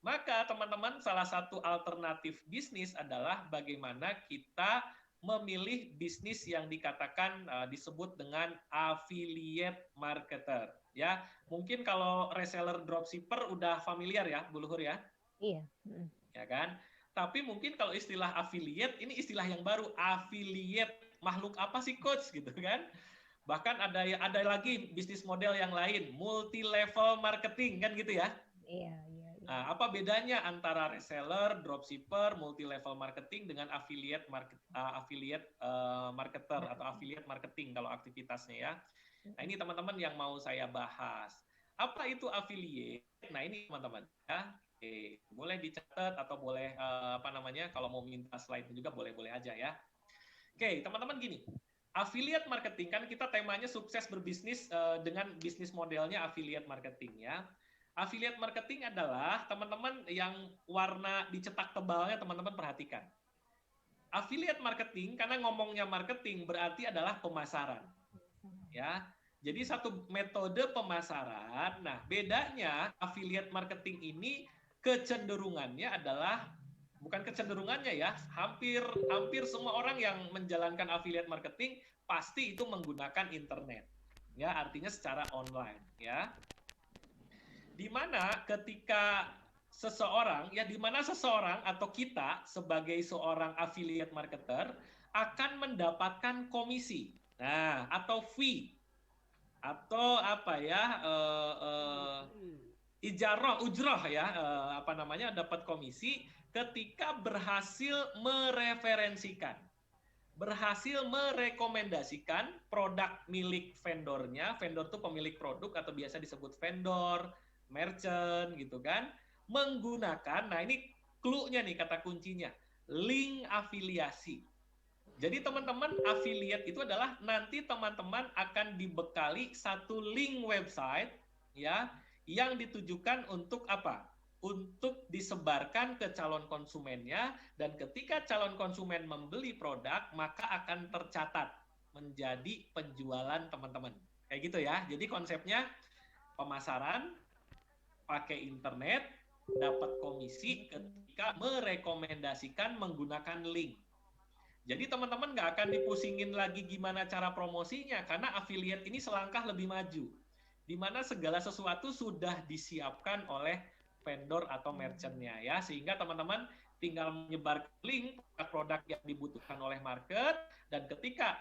Maka teman-teman, salah satu alternatif bisnis adalah bagaimana kita memilih bisnis yang dikatakan disebut dengan affiliate marketer ya. Mungkin kalau reseller dropshipper udah familiar ya Bu Luhur ya. Iya. Ya kan? Tapi mungkin kalau istilah affiliate, ini istilah yang baru, affiliate. Makhluk apa sih coach gitu kan? Bahkan ada lagi bisnis model yang lain, multi level marketing kan gitu ya. Iya, iya, iya. Nah, apa bedanya antara reseller, dropshipper, multi level marketing dengan affiliate marketer atau affiliate marketing kalau aktivitasnya ya. Nah, ini teman-teman yang mau saya bahas. Apa itu affiliate? Nah, ini teman-teman ya. Oke, boleh dicatat atau boleh kalau mau minta slide juga boleh-boleh aja ya. Oke, teman-teman gini. Affiliate marketing kan kita temanya sukses berbisnis dengan bisnis modelnya affiliate marketing ya. Affiliate marketing adalah teman-teman yang warna dicetak tebalnya teman-teman perhatikan. Affiliate marketing karena ngomongnya marketing berarti adalah pemasaran. Ya. Jadi satu metode pemasaran. Nah, bedanya affiliate marketing ini kecenderungannya adalah bukan kecenderungannya ya, hampir semua orang yang menjalankan affiliate marketing pasti itu menggunakan internet. Ya, artinya secara online ya. Di mana ketika seseorang atau kita sebagai seorang affiliate marketer akan mendapatkan komisi, nah atau fee atau apa ya ujroh ya dapat komisi ketika berhasil mereferensikan, berhasil merekomendasikan produk milik vendornya. Vendor itu pemilik produk atau biasa disebut vendor, merchant gitu kan, menggunakan, nah ini clue-nya nih, kata kuncinya, link afiliasi. Jadi teman-teman, affiliate itu adalah nanti teman-teman akan dibekali satu link website ya yang ditujukan untuk apa? Untuk disebarkan ke calon konsumennya, dan ketika calon konsumen membeli produk maka akan tercatat menjadi penjualan teman-teman. Kayak gitu ya. Jadi konsepnya pemasaran pakai internet, dapat komisi ketika merekomendasikan menggunakan link. Jadi teman-teman nggak akan dipusingin lagi gimana cara promosinya, karena affiliate ini selangkah lebih maju, di mana segala sesuatu sudah disiapkan oleh vendor atau merchant-nya ya, sehingga teman-teman tinggal menyebar link produk yang dibutuhkan oleh market, dan ketika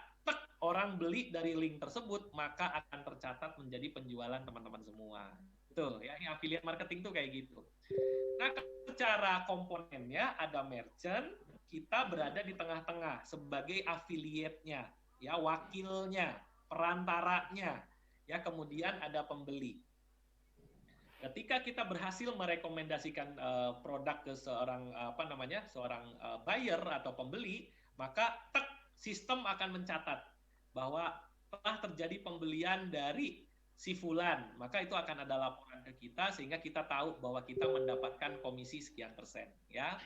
orang beli dari link tersebut maka akan tercatat menjadi penjualan teman-teman semua. Betul ya, ini affiliate marketing tuh kayak gitu. Nah, secara komponennya ada merchant, kita berada di tengah-tengah sebagai affiliate-nya, ya, wakilnya, perantaranya, ya, kemudian ada pembeli. Ketika kita berhasil merekomendasikan produk ke seorang seorang buyer atau pembeli, maka sistem akan mencatat bahwa telah terjadi pembelian dari si fulan, maka itu akan ada laporan ke kita sehingga kita tahu bahwa kita mendapatkan komisi sekian persen ya.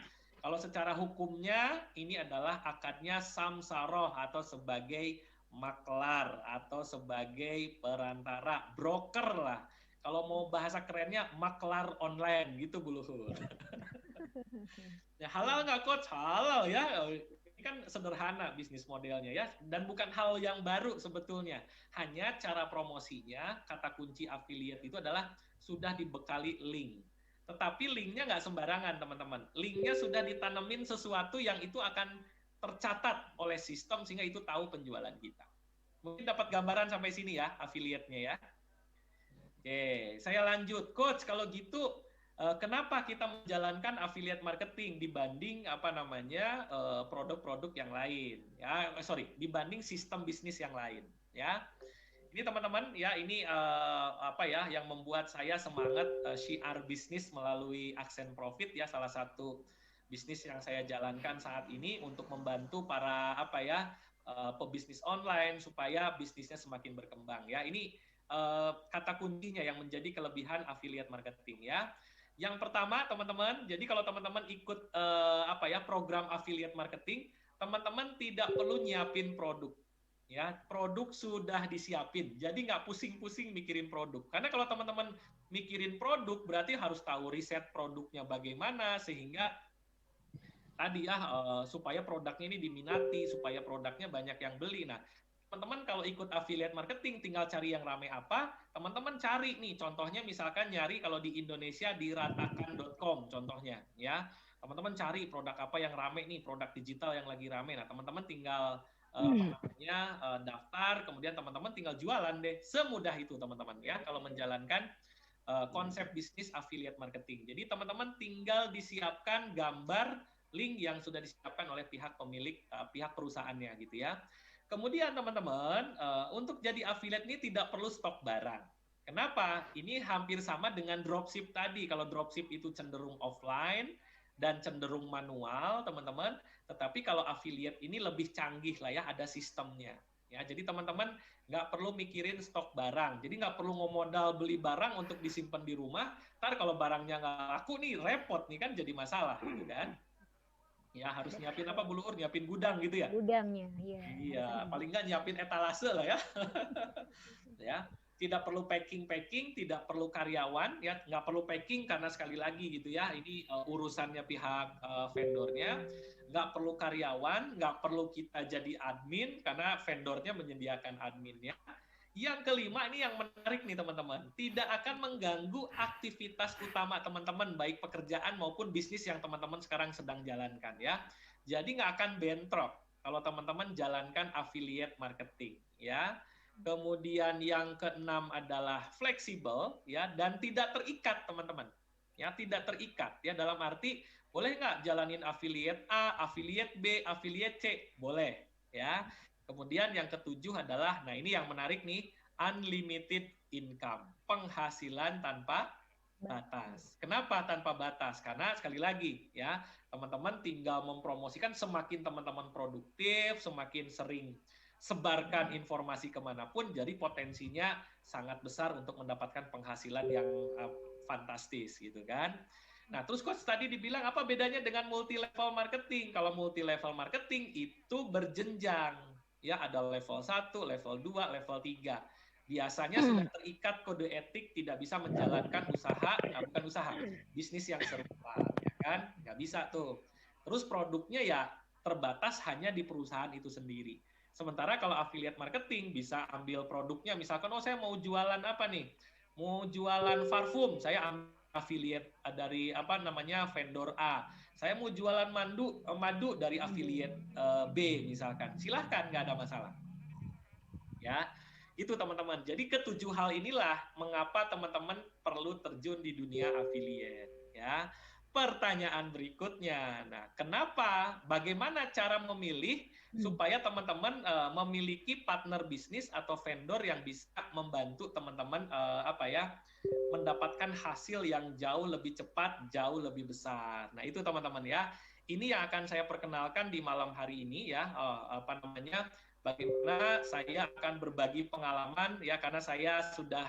Kalau secara hukumnya ini adalah akadnya samsaroh atau sebagai maklar atau sebagai perantara, broker lah. Kalau mau bahasa kerennya maklar online gitu Bu Luhur. Ya, halal nggak coach? Halal ya. Ini kan sederhana bisnis modelnya ya, dan bukan hal yang baru sebetulnya. Hanya cara promosinya, kata kunci affiliate itu adalah sudah dibekali link. Tetapi linknya nggak sembarangan teman-teman. Linknya sudah ditanemin sesuatu yang itu akan tercatat oleh sistem sehingga itu tahu penjualan kita. Mungkin dapat gambaran sampai sini ya affiliate-nya ya. Oke, saya lanjut. Coach, kalau gitu kenapa kita menjalankan affiliate marketing dibanding produk-produk yang lain? Ya, dibanding sistem bisnis yang lain. Ya, ini teman-teman ya, ini yang membuat saya semangat syiar bisnis melalui Aksen Profit ya, salah satu bisnis yang saya jalankan saat ini untuk membantu para pebisnis online supaya bisnisnya semakin berkembang ya. Ini kata kuncinya yang menjadi kelebihan affiliate marketing ya. Yang pertama teman-teman, jadi kalau teman-teman ikut program affiliate marketing, teman-teman tidak perlu nyiapin produk. Ya, produk sudah disiapin. Jadi nggak pusing-pusing mikirin produk. Karena kalau teman-teman mikirin produk berarti harus tahu riset produknya bagaimana sehingga tadi supaya produknya ini diminati, supaya produknya banyak yang beli. Nah, teman-teman kalau ikut affiliate marketing tinggal cari yang rame apa, teman-teman cari nih, contohnya misalkan nyari kalau di Indonesia di ratakan.com contohnya ya. Teman-teman cari produk apa yang rame nih, produk digital yang lagi rame. Nah, teman-teman tinggal apa namanya daftar, kemudian teman-teman tinggal jualan deh. Semudah itu teman-teman ya kalau menjalankan konsep bisnis affiliate marketing. Jadi teman-teman tinggal disiapkan gambar link yang sudah disiapkan oleh pihak pemilik pihak perusahaannya gitu ya. Kemudian teman-teman untuk jadi affiliate ini tidak perlu stok barang. Kenapa? Ini hampir sama dengan dropship tadi. Kalau dropship itu cenderung offline dan cenderung manual, teman-teman. Tetapi kalau affiliate ini lebih canggih lah ya, ada sistemnya. Ya, jadi teman-teman nggak perlu mikirin stok barang. Jadi nggak perlu ngomodal beli barang untuk disimpan di rumah. Ntar kalau barangnya nggak laku nih, repot nih kan jadi masalah gitu kan. Ya harus nyiapin apa Bu Luhur? Nyiapin gudang gitu ya? Gudangnya, iya. Iya, paling nggak nyiapin etalase lah ya. Ya, tidak perlu packing, tidak perlu karyawan, ya nggak perlu packing karena sekali lagi gitu ya, ini urusannya pihak vendornya, nggak perlu karyawan, nggak perlu kita jadi admin karena vendornya menyediakan adminnya. Yang kelima ini yang menarik nih teman-teman, tidak akan mengganggu aktivitas utama teman-teman baik pekerjaan maupun bisnis yang teman-teman sekarang sedang jalankan ya. Jadi nggak akan bentrok kalau teman-teman jalankan affiliate marketing ya. Kemudian yang keenam adalah fleksibel ya dan tidak terikat teman-teman. Ya, tidak terikat ya dalam arti boleh nggak jalanin affiliate A, affiliate B, affiliate C? Boleh ya. Kemudian yang ketujuh adalah nah ini yang menarik nih, unlimited income, penghasilan tanpa batas. Kenapa tanpa batas? Karena sekali lagi ya, teman-teman tinggal mempromosikan semakin teman-teman produktif, semakin sering sebarkan informasi kemanapun, jadi potensinya sangat besar untuk mendapatkan penghasilan yang fantastis gitu kan. Nah terus coach tadi dibilang apa bedanya dengan multi level marketing? Kalau multi level marketing itu berjenjang, ya ada level 1, level 2, level 3. Biasanya sudah terikat kode etik, tidak bisa menjalankan bisnis yang serupa, ya kan? Nggak bisa tuh. Terus produknya ya terbatas hanya di perusahaan itu sendiri. Sementara kalau affiliate marketing bisa ambil produknya, misalkan saya mau jualan apa nih? Mau jualan parfum, saya ambil affiliate dari vendor A. Saya mau jualan madu dari affiliate B misalkan. Silahkan, nggak ada masalah. Ya, itu teman-teman. Jadi ketujuh hal inilah mengapa teman-teman perlu terjun di dunia affiliate. Ya. Pertanyaan berikutnya, nah kenapa? Bagaimana cara memilih supaya teman-teman memiliki partner bisnis atau vendor yang bisa membantu teman-teman mendapatkan hasil yang jauh lebih cepat, jauh lebih besar. Nah itu teman-teman ya. Ini yang akan saya perkenalkan di malam hari ini ya. Bagaimana saya akan berbagi pengalaman ya karena saya sudah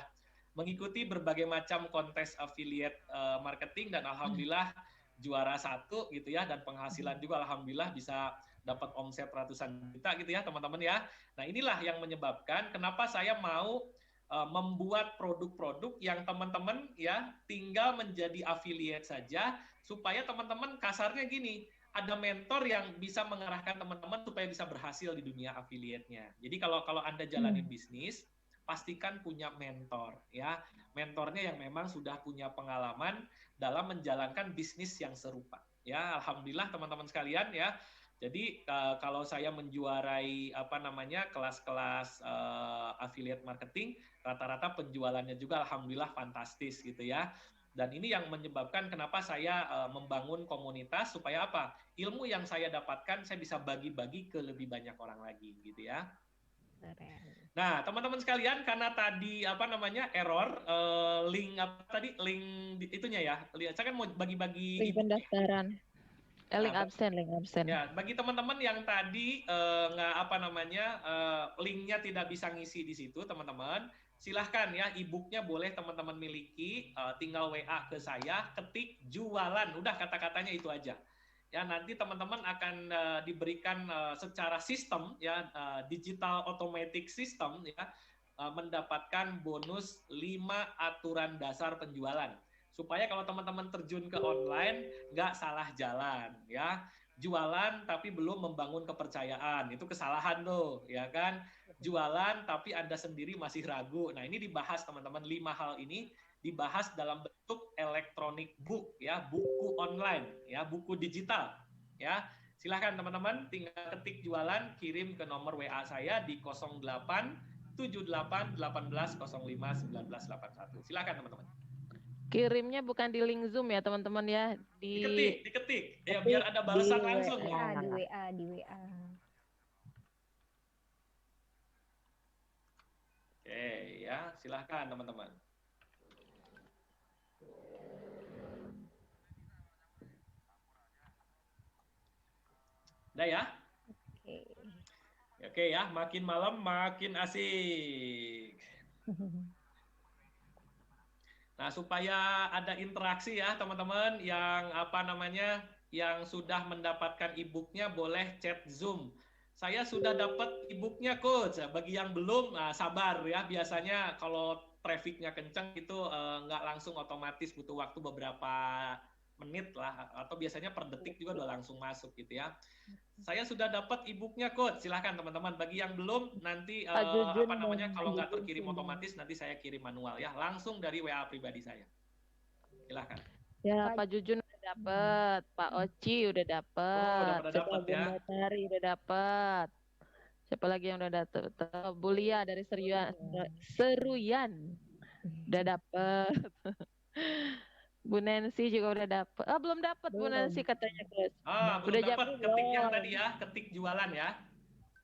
mengikuti berbagai macam kontes affiliate marketing dan alhamdulillah juara 1 gitu ya dan penghasilan juga alhamdulillah bisa dapat omset ratusan juta gitu ya teman-teman ya. Nah inilah yang menyebabkan kenapa saya mau membuat produk-produk yang teman-teman ya tinggal menjadi affiliate saja supaya teman-teman kasarnya gini, ada mentor yang bisa mengarahkan teman-teman supaya bisa berhasil di dunia affiliate-nya. Jadi kalau Anda jalanin bisnis pastikan punya mentor ya. Mentornya yang memang sudah punya pengalaman dalam menjalankan bisnis yang serupa. Ya, alhamdulillah teman-teman sekalian ya. Jadi kalau saya menjuarai kelas-kelas affiliate marketing, rata-rata penjualannya juga alhamdulillah fantastis gitu ya. Dan ini yang menyebabkan kenapa saya membangun komunitas supaya apa? Ilmu yang saya dapatkan saya bisa bagi-bagi ke lebih banyak orang lagi gitu ya. Nah, teman-teman sekalian, karena tadi error link itunya ya. Saya kan mau bagi-bagi link pendaftaran. Link absen. Ya, bagi teman-teman yang tadi linknya tidak bisa ngisi di situ, teman-teman, silahkan ya, e-booknya boleh teman-teman miliki, tinggal WA ke saya, ketik jualan, udah kata-katanya itu aja. Ya nanti teman-teman akan diberikan secara sistem ya digital automatic system ya mendapatkan bonus 5 aturan dasar penjualan supaya kalau teman-teman terjun ke online nggak salah jalan ya, jualan tapi belum membangun kepercayaan itu kesalahan tuh ya kan, jualan tapi Anda sendiri masih ragu. Nah ini dibahas teman-teman, 5 hal ini dibahas dalam bentuk elektronik book ya, buku online ya, buku digital ya. Silahkan teman-teman tinggal ketik jualan, kirim ke nomor WA saya di 087818051981. Silahkan teman-teman. Kirimnya bukan di link Zoom ya teman-teman ya, Diketik ya biar ada balasan langsung ya. Di WA. Oke ya, silahkan teman-teman. Udah ya? Oke ya, makin malam makin asik. Nah, supaya ada interaksi ya teman-teman yang yang sudah mendapatkan e-booknya boleh chat Zoom. Saya sudah dapat e-booknya coach. Bagi yang belum, sabar ya. Biasanya kalau trafficnya kencang itu nggak langsung otomatis, butuh waktu beberapa menit lah, atau biasanya per detik juga udah langsung masuk gitu ya. Saya sudah dapat e-booknya coach. Silahkan teman-teman. Bagi yang belum, nanti kalau nggak terkirim otomatis nanti saya kirim manual ya, langsung dari WA pribadi saya. Silahkan. Ya, Pak Jujun udah dapet, Pak Oci udah dapet, udah pada dapet ya. Dari udah dapet. Siapa lagi yang udah dapet? Bu Lia dari Seruyan udah dapet. Bu Nancy juga udah dapet. Belum dapet Bu Nancy katanya guys. Belum dapet. Ketik yang tadi ya, ketik jualan ya.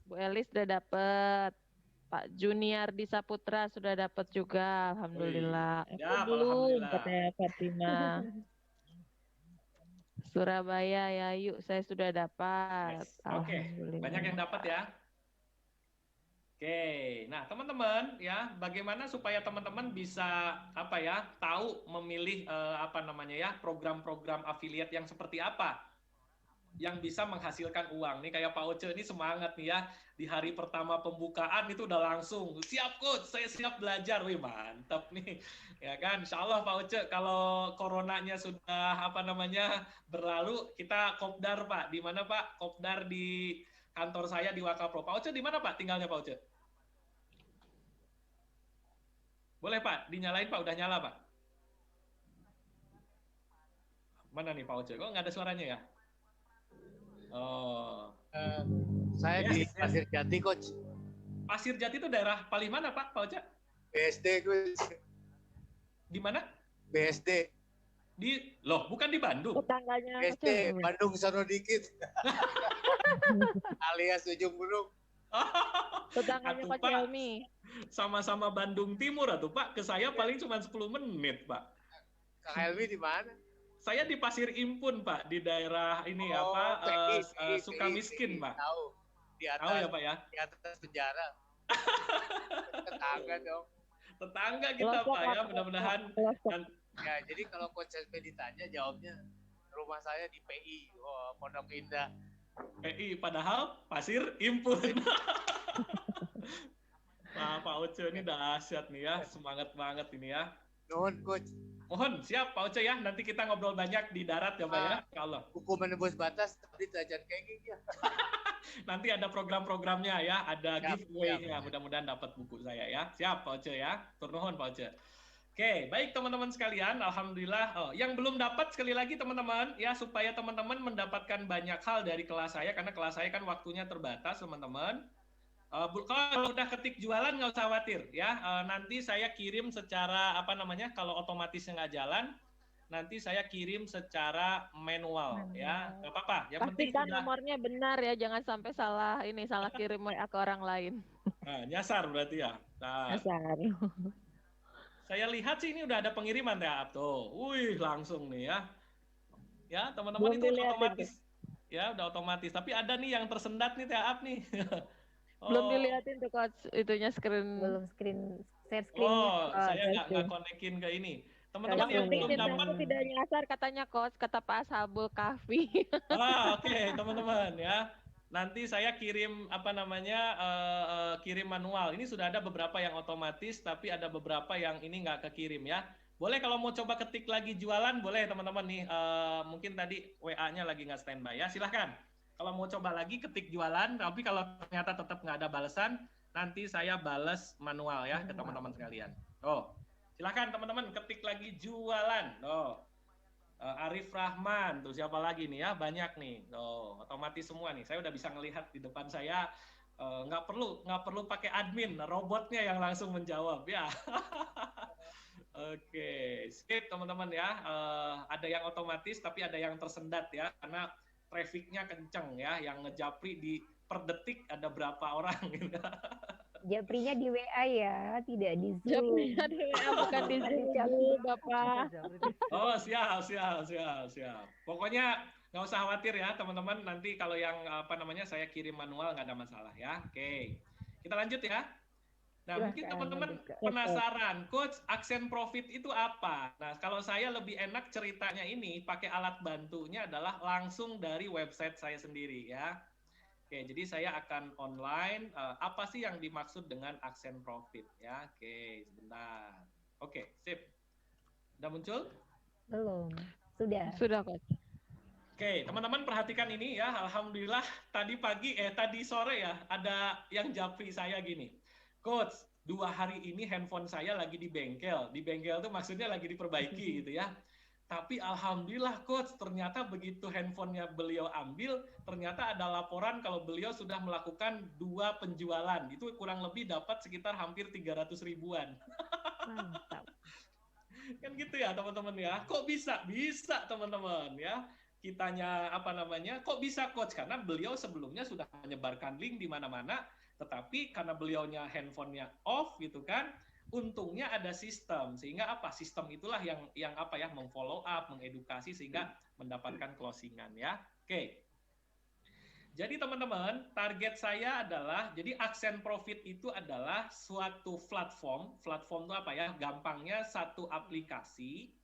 Bu Elis udah dapet. Pak Juniardi Saputra sudah dapat juga, alhamdulillah. Belum katanya Fatima. Surabaya ya, yuk saya sudah dapat. Yes. Oke, banyak yang dapat ya. Oke, nah teman-teman ya, bagaimana supaya teman-teman bisa tahu memilih program-program affiliate yang seperti apa yang bisa menghasilkan uang. Nih kayak Pak Oce ini semangat nih ya, di hari pertama pembukaan itu udah langsung siap coach, saya siap belajar. Wih mantap nih ya kan. Insya Allah Pak Oce kalau coronanya sudah berlalu, kita kopdar Pak. Di mana Pak? Kopdar di kantor saya di Wakapro. Pak Oce di mana Pak tinggalnya Pak Oce? Boleh Pak, dinyalain Pak, udah nyala Pak. Mana nih Pak Oce? Kok nggak ada suaranya ya? Saya di Pasir Jati, Coach. Pasir Jati itu daerah paling mana, Pak Oce? BSD, Coach. Di mana? BSD. Bukan di Bandung. Tetangganya BSD, Bandung sono dikit. Alias ujung gunung. Tetangganya Pak Celmi. Sama-sama Bandung Timur atuh, Pak. Ke saya paling cuma 10 menit, Pak. Kak Helmi di mana? Saya di Pasir Impun, Pak, di daerah ini Sukamiskin, Pak. Tahu. Di atas, tahu ya, Pak ya? Di atas penjara. Tetangga dong. Tetangga kita, Pak ya, mudah-mudahan. Ya, jadi kalau Coach SP ditanya, jawabnya rumah saya di PI, Pondok Indah. PI, padahal Pasir Impun. Nah, Pak Oce ini dahsyat nih ya, semangat banget ini ya. Nuhun, Coach. Mohon, siap Pak Oce ya. Nanti kita ngobrol banyak di darat ya Pak ya. Kalau buku menembus batas, tapi belajar kayak gini ya. Nanti ada program-programnya ya, ada giveaway-nya. Mudah-mudahan dapat buku saya ya. Siap Pak Oce ya. Turnuhun Pak Oce. Oke, baik teman-teman sekalian. Alhamdulillah. Yang belum dapat sekali lagi teman-teman ya, supaya teman-teman mendapatkan banyak hal dari kelas saya, karena kelas saya kan waktunya terbatas teman-teman. Kalau udah ketik jualan nggak usah khawatir ya. Nanti saya kirim secara kalau otomatisnya nggak jalan, nanti saya kirim secara manual ya. Nggak apa-apa. Yang pastikan nomornya benar ya, jangan sampai salah kirim WA ke orang lain. Nah, nyasar berarti ya. Nah, nyasar. Saya lihat sih ini udah ada pengiriman ya, tuh. Wih, langsung nih ya. Ya, teman-teman itu otomatis. Ya, udah otomatis. Tapi ada nih yang tersendat nih TAP nih. Belum dilihatin tuh Coach, itunya screen. Belum share screen. Saya nggak konekin ke ini. Teman-teman yang belum dapat tidak nyasar katanya Coach, kata Pak Ashabul Kahfi. Oke, teman-teman ya. Nanti saya kirim kirim manual. Ini sudah ada beberapa yang otomatis, tapi ada beberapa yang ini nggak kekirim ya. Boleh kalau mau coba ketik lagi jualan, boleh teman-teman nih. Mungkin tadi WA-nya lagi nggak standby ya. Silahkan. Kalau mau coba lagi ketik jualan, tapi kalau ternyata tetap nggak ada balasan, nanti saya balas manual ya ke teman-teman sekalian. Silakan teman-teman ketik lagi jualan. Arif Rahman, tuh siapa lagi nih ya? Banyak nih. Otomatis semua nih. Saya udah bisa ngelihat di depan saya. Nggak perlu pakai admin, robotnya yang langsung menjawab ya. Oke, skip teman-teman ya. Ada yang otomatis tapi ada yang tersendat ya, karena trafficnya kenceng ya. Yang ngejapri di per detik ada berapa orang gitu. Japrinya di WA ya, tidak di Zoom. Japrinya di WA bukan di Zoom, Bapak. Oh, siap. Pokoknya nggak usah khawatir ya teman-teman. Nanti kalau yang saya kirim manual nggak ada masalah ya. Oke, kita lanjut ya. Nah, mungkin teman-teman penasaran, Coach, aksen profit itu apa? Nah, kalau saya lebih enak ceritanya ini pakai alat bantunya adalah langsung dari website saya sendiri ya. Oke, jadi saya akan online. Apa sih yang dimaksud dengan aksen profit ya? Oke, sebentar. Oke, sip. Udah muncul? Belum. Sudah. Sudah, Coach. Oke, teman-teman perhatikan ini ya. Alhamdulillah tadi sore ya ada yang japri saya gini. Coach, 2 hari ini handphone saya lagi di bengkel. Di bengkel tuh maksudnya lagi diperbaiki gitu ya. Tapi alhamdulillah Coach, ternyata begitu handphonenya beliau ambil, ternyata ada laporan kalau beliau sudah melakukan 2 penjualan. Itu kurang lebih dapat sekitar hampir 300 ribuan. Mantap. Kan gitu ya teman-teman ya. Kok bisa? Bisa teman-teman ya. Kitanya kok bisa Coach? Karena beliau sebelumnya sudah menyebarkan link di mana-mana, tetapi karena beliaunya handphonenya off gitu kan, untungnya ada sistem, sehingga sistem itulah yang memfollow up, mengedukasi sehingga mendapatkan closingan ya. Oke. Jadi teman-teman, target saya adalah, jadi aksen profit itu adalah suatu platform itu apa ya? Gampangnya satu aplikasi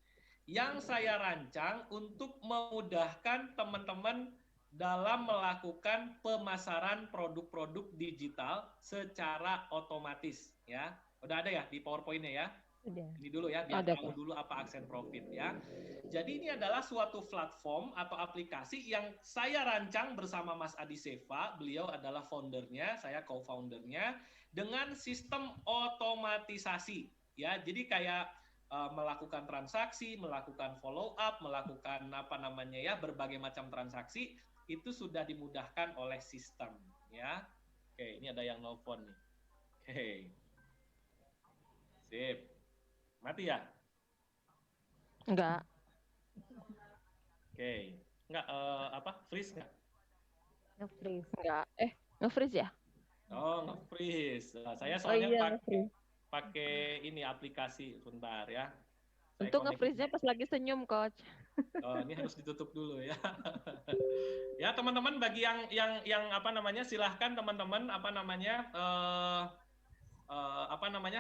yang saya rancang untuk memudahkan teman-teman dalam melakukan pemasaran produk-produk digital secara otomatis ya. Udah ada ya di PowerPoint-nya ya? Sudah. Ini dulu ya, biar tahu dulu apa aksen profit ya. Jadi ini adalah suatu platform atau aplikasi yang saya rancang bersama Mas Adi Seva, beliau adalah foundernya, saya co-foundernya, dengan sistem otomatisasi ya. Jadi kayak melakukan transaksi, melakukan follow up, melakukan berbagai macam transaksi, itu sudah dimudahkan oleh sistem ya. Oke, ini ada yang nelfon nih. Oke. Sip. Mati ya? Enggak. Oke. Enggak freeze enggak? Nge-freeze. Enggak. Nge-freeze ya? Oh, nge-freeze. Saya soalnya nge-freeze. pakai ini aplikasi sebentar ya. Untuk nge-freeze-nya pas lagi senyum, Coach. Oh, ini harus ditutup dulu ya. Ya, teman-teman bagi yang silahkan teman-teman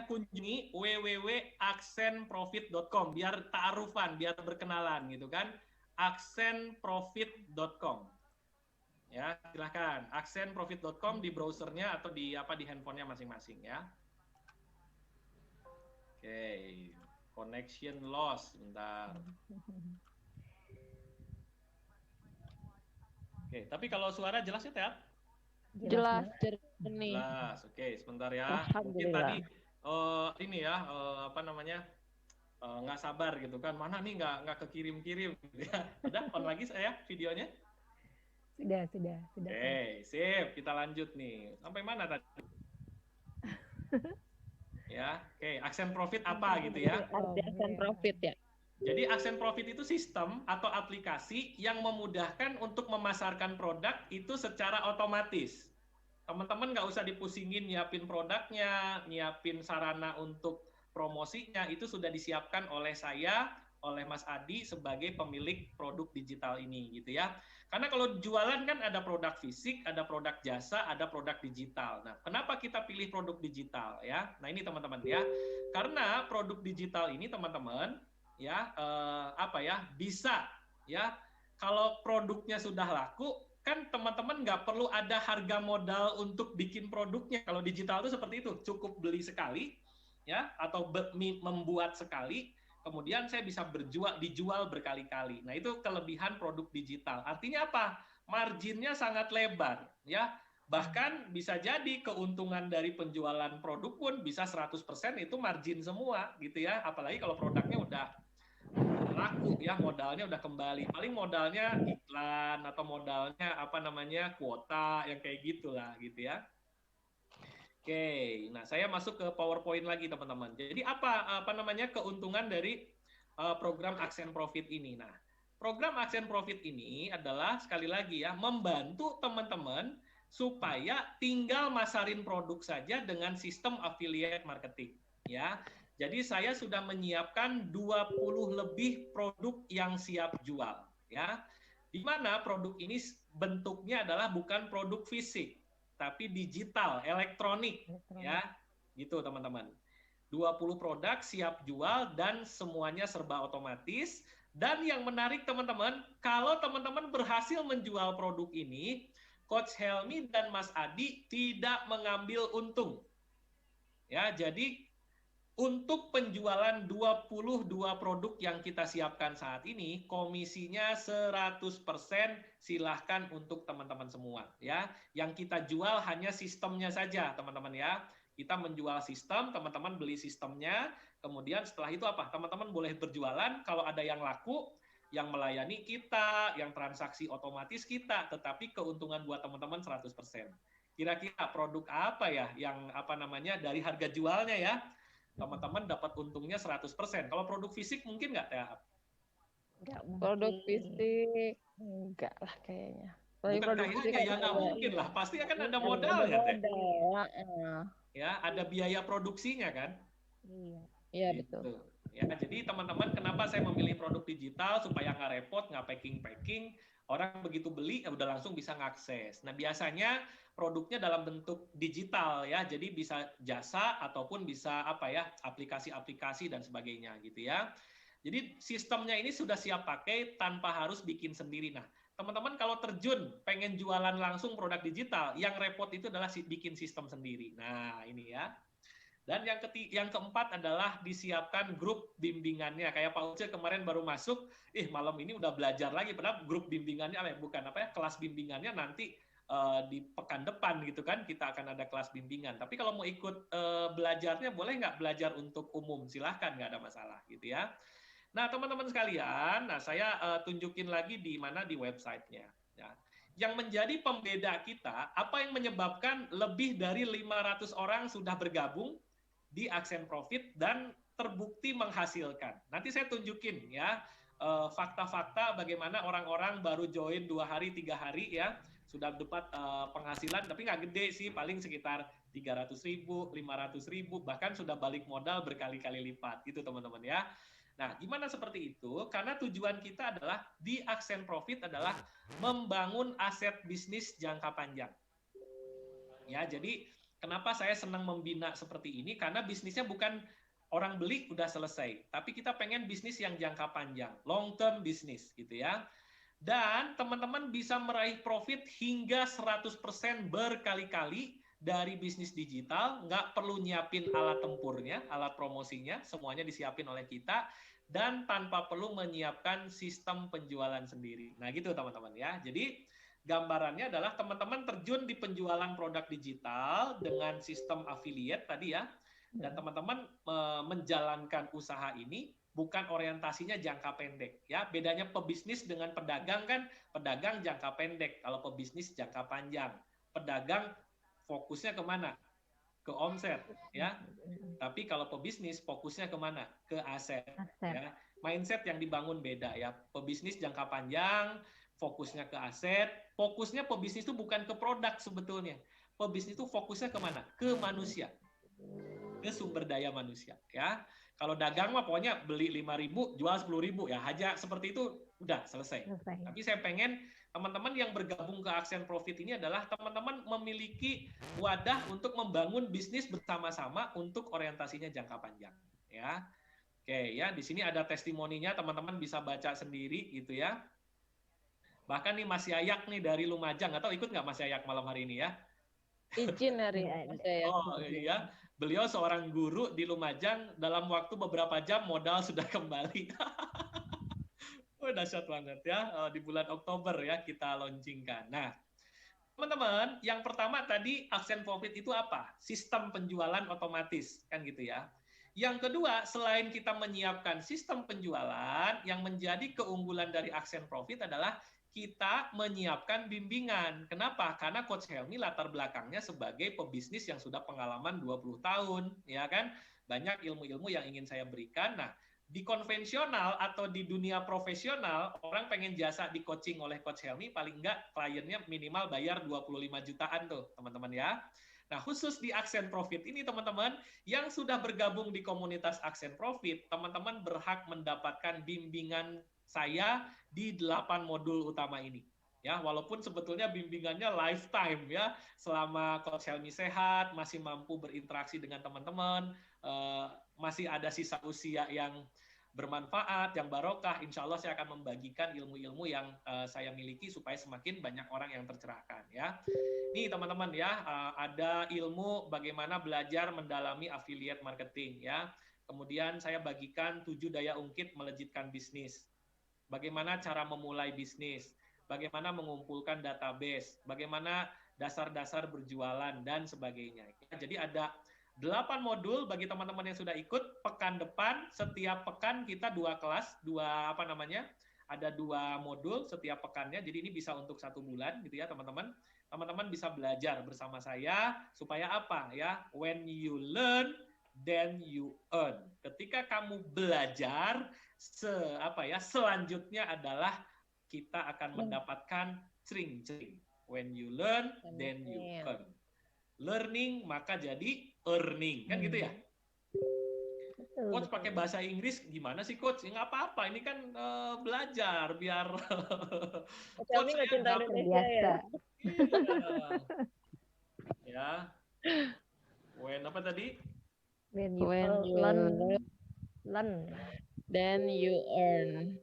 kunjungi www.aksenprofit.com biar ta'arufan, biar berkenalan gitu kan. aksenprofit.com. Ya, silahkan. aksenprofit.com di browsernya atau di handphonenya masing-masing ya. Oke, connection loss, bentar. Oke, tapi kalau suara jelas ya, Ted? Jelas, jernih. Jelas, oke, sebentar ya. Mungkin tadi nggak sabar gitu kan, mana nih nggak kekirim-kirim gitu ya. Udah on lagi saya videonya? Sudah. Oke, sip, kita lanjut nih. Sampai mana tadi? Ya, oke, aksen profit apa gitu ya? Aksen profit ya. Jadi aksen profit itu sistem atau aplikasi yang memudahkan untuk memasarkan produk itu secara otomatis. Teman-teman nggak usah dipusingin nyiapin produknya, nyiapin sarana untuk promosinya, itu sudah disiapkan oleh saya, oleh Mas Adi sebagai pemilik produk digital ini gitu ya. Karena kalau jualan kan ada produk fisik, ada produk jasa, ada produk digital. Nah, kenapa kita pilih produk digital ya? Nah, ini teman-teman ya. Karena produk digital ini teman-teman ya bisa ya, kalau produknya sudah laku kan teman-teman nggak perlu ada harga modal untuk bikin produknya. Kalau digital itu seperti itu, cukup beli sekali ya, atau membuat sekali, kemudian saya bisa dijual berkali-kali. Nah, itu kelebihan produk digital. Artinya apa? Marginnya sangat lebar ya. Bahkan bisa jadi keuntungan dari penjualan produk pun bisa 100% itu margin semua gitu ya. Apalagi kalau produknya udah laku ya, modalnya udah kembali. Paling modalnya iklan atau modalnya apa namanya kuota yang kayak gitulah gitu ya. Oke, nah saya masuk ke PowerPoint lagi teman-teman. Jadi apa namanya keuntungan dari program Aksen Profit ini? Nah, program Aksen Profit ini adalah sekali lagi ya membantu teman-teman supaya tinggal masarin produk saja dengan sistem affiliate marketing ya. Jadi saya sudah menyiapkan 20 lebih produk yang siap jual ya. Di mana produk ini bentuknya adalah bukan produk fisik tapi digital, elektronik ya. Gitu teman-teman. 20 produk siap jual dan semuanya serba otomatis. Dan yang menarik teman-teman, kalau teman-teman berhasil menjual produk ini, Coach Helmi dan Mas Adi tidak mengambil untung. Ya, jadi untuk penjualan 22 produk yang kita siapkan saat ini, komisinya 100% silahkan untuk teman-teman semua. Ya, yang kita jual hanya sistemnya saja, teman-teman ya. Kita menjual sistem, teman-teman beli sistemnya. Kemudian setelah itu apa? Teman-teman boleh berjualan. Kalau ada yang laku, yang melayani kita, yang transaksi otomatis kita, tetapi keuntungan buat teman-teman 100%. Kira-kira produk apa ya yang apa namanya dari harga jualnya ya? Teman-teman dapat untungnya 100%. Kalau produk fisik mungkin nggak ya? Produk fisik enggak lah kayaknya. Bukan kayaknya ya nggak mungkin lah. Pasti akan ada modal ya, Teh. Ya, ada biaya produksinya kan? Iya gitu. betul. Ya, jadi teman-teman kenapa saya memilih produk digital supaya nggak repot, nggak packing-packing, orang begitu beli ya udah langsung bisa ngakses. Nah biasanya produknya dalam bentuk digital ya, jadi bisa jasa ataupun bisa apa ya aplikasi-aplikasi dan sebagainya gitu ya. Jadi sistemnya ini sudah siap pakai tanpa harus bikin sendiri. Nah teman-teman kalau terjun pengen jualan langsung produk digital, yang repot itu adalah bikin sistem sendiri. Nah ini ya. Dan yang keempat adalah disiapkan grup bimbingannya. Kayak Pak Uce kemarin baru masuk, malam ini udah belajar lagi. Padahal grup bimbingannya kelas bimbingannya nanti di pekan depan gitu kan, kita akan ada kelas bimbingan. Tapi kalau mau ikut belajarnya, boleh nggak belajar untuk umum? Silahkan, nggak ada masalah gitu ya. Nah teman-teman sekalian, saya tunjukin lagi di mana di websitenya. Ya. Yang menjadi pembeda kita, apa yang menyebabkan lebih dari 500 orang sudah bergabung di Aksen Profit dan terbukti menghasilkan. Nanti saya tunjukin ya fakta-fakta bagaimana orang-orang baru join 2 hari, 3 hari ya sudah dapat penghasilan, tapi nggak gede sih, paling sekitar 300.000, 500.000, bahkan sudah balik modal berkali-kali lipat gitu teman-teman ya. Nah, gimana seperti itu? Karena tujuan kita adalah di Aksen Profit adalah membangun aset bisnis jangka panjang. Ya, jadi kenapa saya senang membina seperti ini? Karena bisnisnya bukan orang beli udah selesai, tapi kita pengen bisnis yang jangka panjang, long term bisnis gitu ya. Dan teman-teman bisa meraih profit hingga 100% berkali-kali dari bisnis digital, nggak perlu nyiapin alat tempurnya, alat promosinya, semuanya disiapin oleh kita, dan tanpa perlu menyiapkan sistem penjualan sendiri. Nah gitu teman-teman ya. Jadi gambarannya adalah teman-teman terjun di penjualan produk digital dengan sistem affiliate tadi ya, dan teman-teman menjalankan usaha ini bukan orientasinya jangka pendek ya. Bedanya pebisnis dengan pedagang kan, pedagang jangka pendek, kalau pebisnis jangka panjang. Pedagang fokusnya kemana? Ke omset ya. Tapi kalau pebisnis fokusnya kemana? Ke aset. Ya. Mindset yang dibangun beda ya. Pebisnis jangka panjang, fokusnya ke aset. Fokusnya pebisnis itu bukan ke produk sebetulnya. Pebisnis itu fokusnya kemana? Ke manusia. Ke sumber daya manusia ya. Kalau dagang mah pokoknya beli 5.000, jual 10.000 ya, aja seperti itu udah selesai. Tapi saya pengen teman-teman yang bergabung ke Aksen Profit ini adalah teman-teman memiliki wadah untuk membangun bisnis bersama-sama untuk orientasinya jangka panjang ya. Oke ya, di sini ada testimoninya, teman-teman bisa baca sendiri gitu ya. Bahkan nih Mas Yayak nih dari Lumajang, atau ikut nggak Mas Yayak malam hari ini ya? Izin hari Mas Yayak. Oh iya, beliau seorang guru di Lumajang, dalam waktu beberapa jam modal sudah kembali. Oh, dahsyat banget ya, di bulan Oktober ya kita launchingkan. Nah, teman-teman teman-teman, yang pertama tadi Accent Profit itu apa? Sistem penjualan otomatis, kan gitu ya. Yang kedua, selain kita menyiapkan sistem penjualan, yang menjadi keunggulan dari Accent Profit adalah kita menyiapkan bimbingan. Kenapa? Karena Coach Helmi latar belakangnya sebagai pebisnis yang sudah pengalaman 20 tahun, ya kan? Banyak ilmu-ilmu yang ingin saya berikan. Nah, di konvensional atau di dunia profesional, orang pengen jasa di coaching oleh Coach Helmi, paling enggak kliennya minimal bayar 25 jutaan tuh, teman-teman ya. Nah, khusus di Accent Profit ini, teman-teman, yang sudah bergabung di komunitas Accent Profit, teman-teman berhak mendapatkan bimbingan saya di 8 modul utama ini. Ya, walaupun sebetulnya bimbingannya lifetime ya, selama Coach Helmi sehat, masih mampu berinteraksi dengan teman-teman, masih ada sisa usia yang bermanfaat, yang barokah, insya Allah saya akan membagikan ilmu-ilmu yang saya miliki supaya semakin banyak orang yang tercerahkan ya. Nih teman-teman ya, ada ilmu bagaimana belajar mendalami affiliate marketing ya. Kemudian saya bagikan 7 daya ungkit melejitkan bisnis. Bagaimana cara memulai bisnis, bagaimana mengumpulkan database, bagaimana dasar-dasar berjualan dan sebagainya. Jadi ada 8 modul bagi teman-teman yang sudah ikut. Pekan depan setiap pekan kita 2 kelas, ada 2 modul setiap pekannya. Jadi ini bisa untuk 1 bulan gitu ya teman-teman. Teman-teman bisa belajar bersama saya supaya apa ya? When you learn, then you earn. Ketika kamu belajar, selanjutnya adalah kita akan mendapatkan cring-cring. When you learn, then you earn. Learning maka jadi earning, kan gitu ya? Coach pakai bahasa Inggris gimana sih Coach? Ya, nggak apa-apa, ini kan belajar biar Coach nggak cinta Indonesia ya? Ya. When apa tadi? When you learn, then you earn.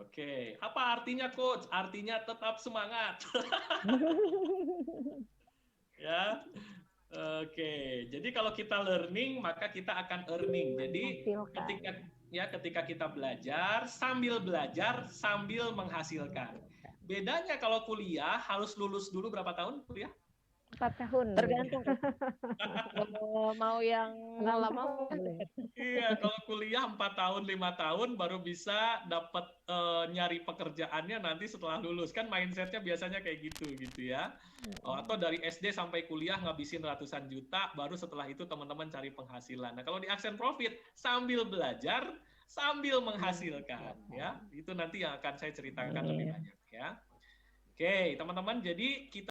Oke. Apa artinya Coach? Artinya tetap semangat. Ya. Oke. Jadi kalau kita learning maka kita akan earning. Jadi ketika kita belajar sambil menghasilkan. Bedanya kalau kuliah harus lulus dulu berapa tahun kuliah? 4 tahun. Tergantung. Mau yang lama. Iya, kalau kuliah 4 tahun, 5 tahun baru bisa dapat nyari pekerjaannya nanti setelah lulus. Kan mindsetnya biasanya kayak gitu ya. Atau dari SD sampai kuliah ngabisin ratusan juta, baru setelah itu teman-teman cari penghasilan. Nah, kalau di Accent Profit sambil belajar, sambil menghasilkan ya. Itu nanti yang akan saya ceritakan lebih banyak ya. Oke, teman-teman, jadi kita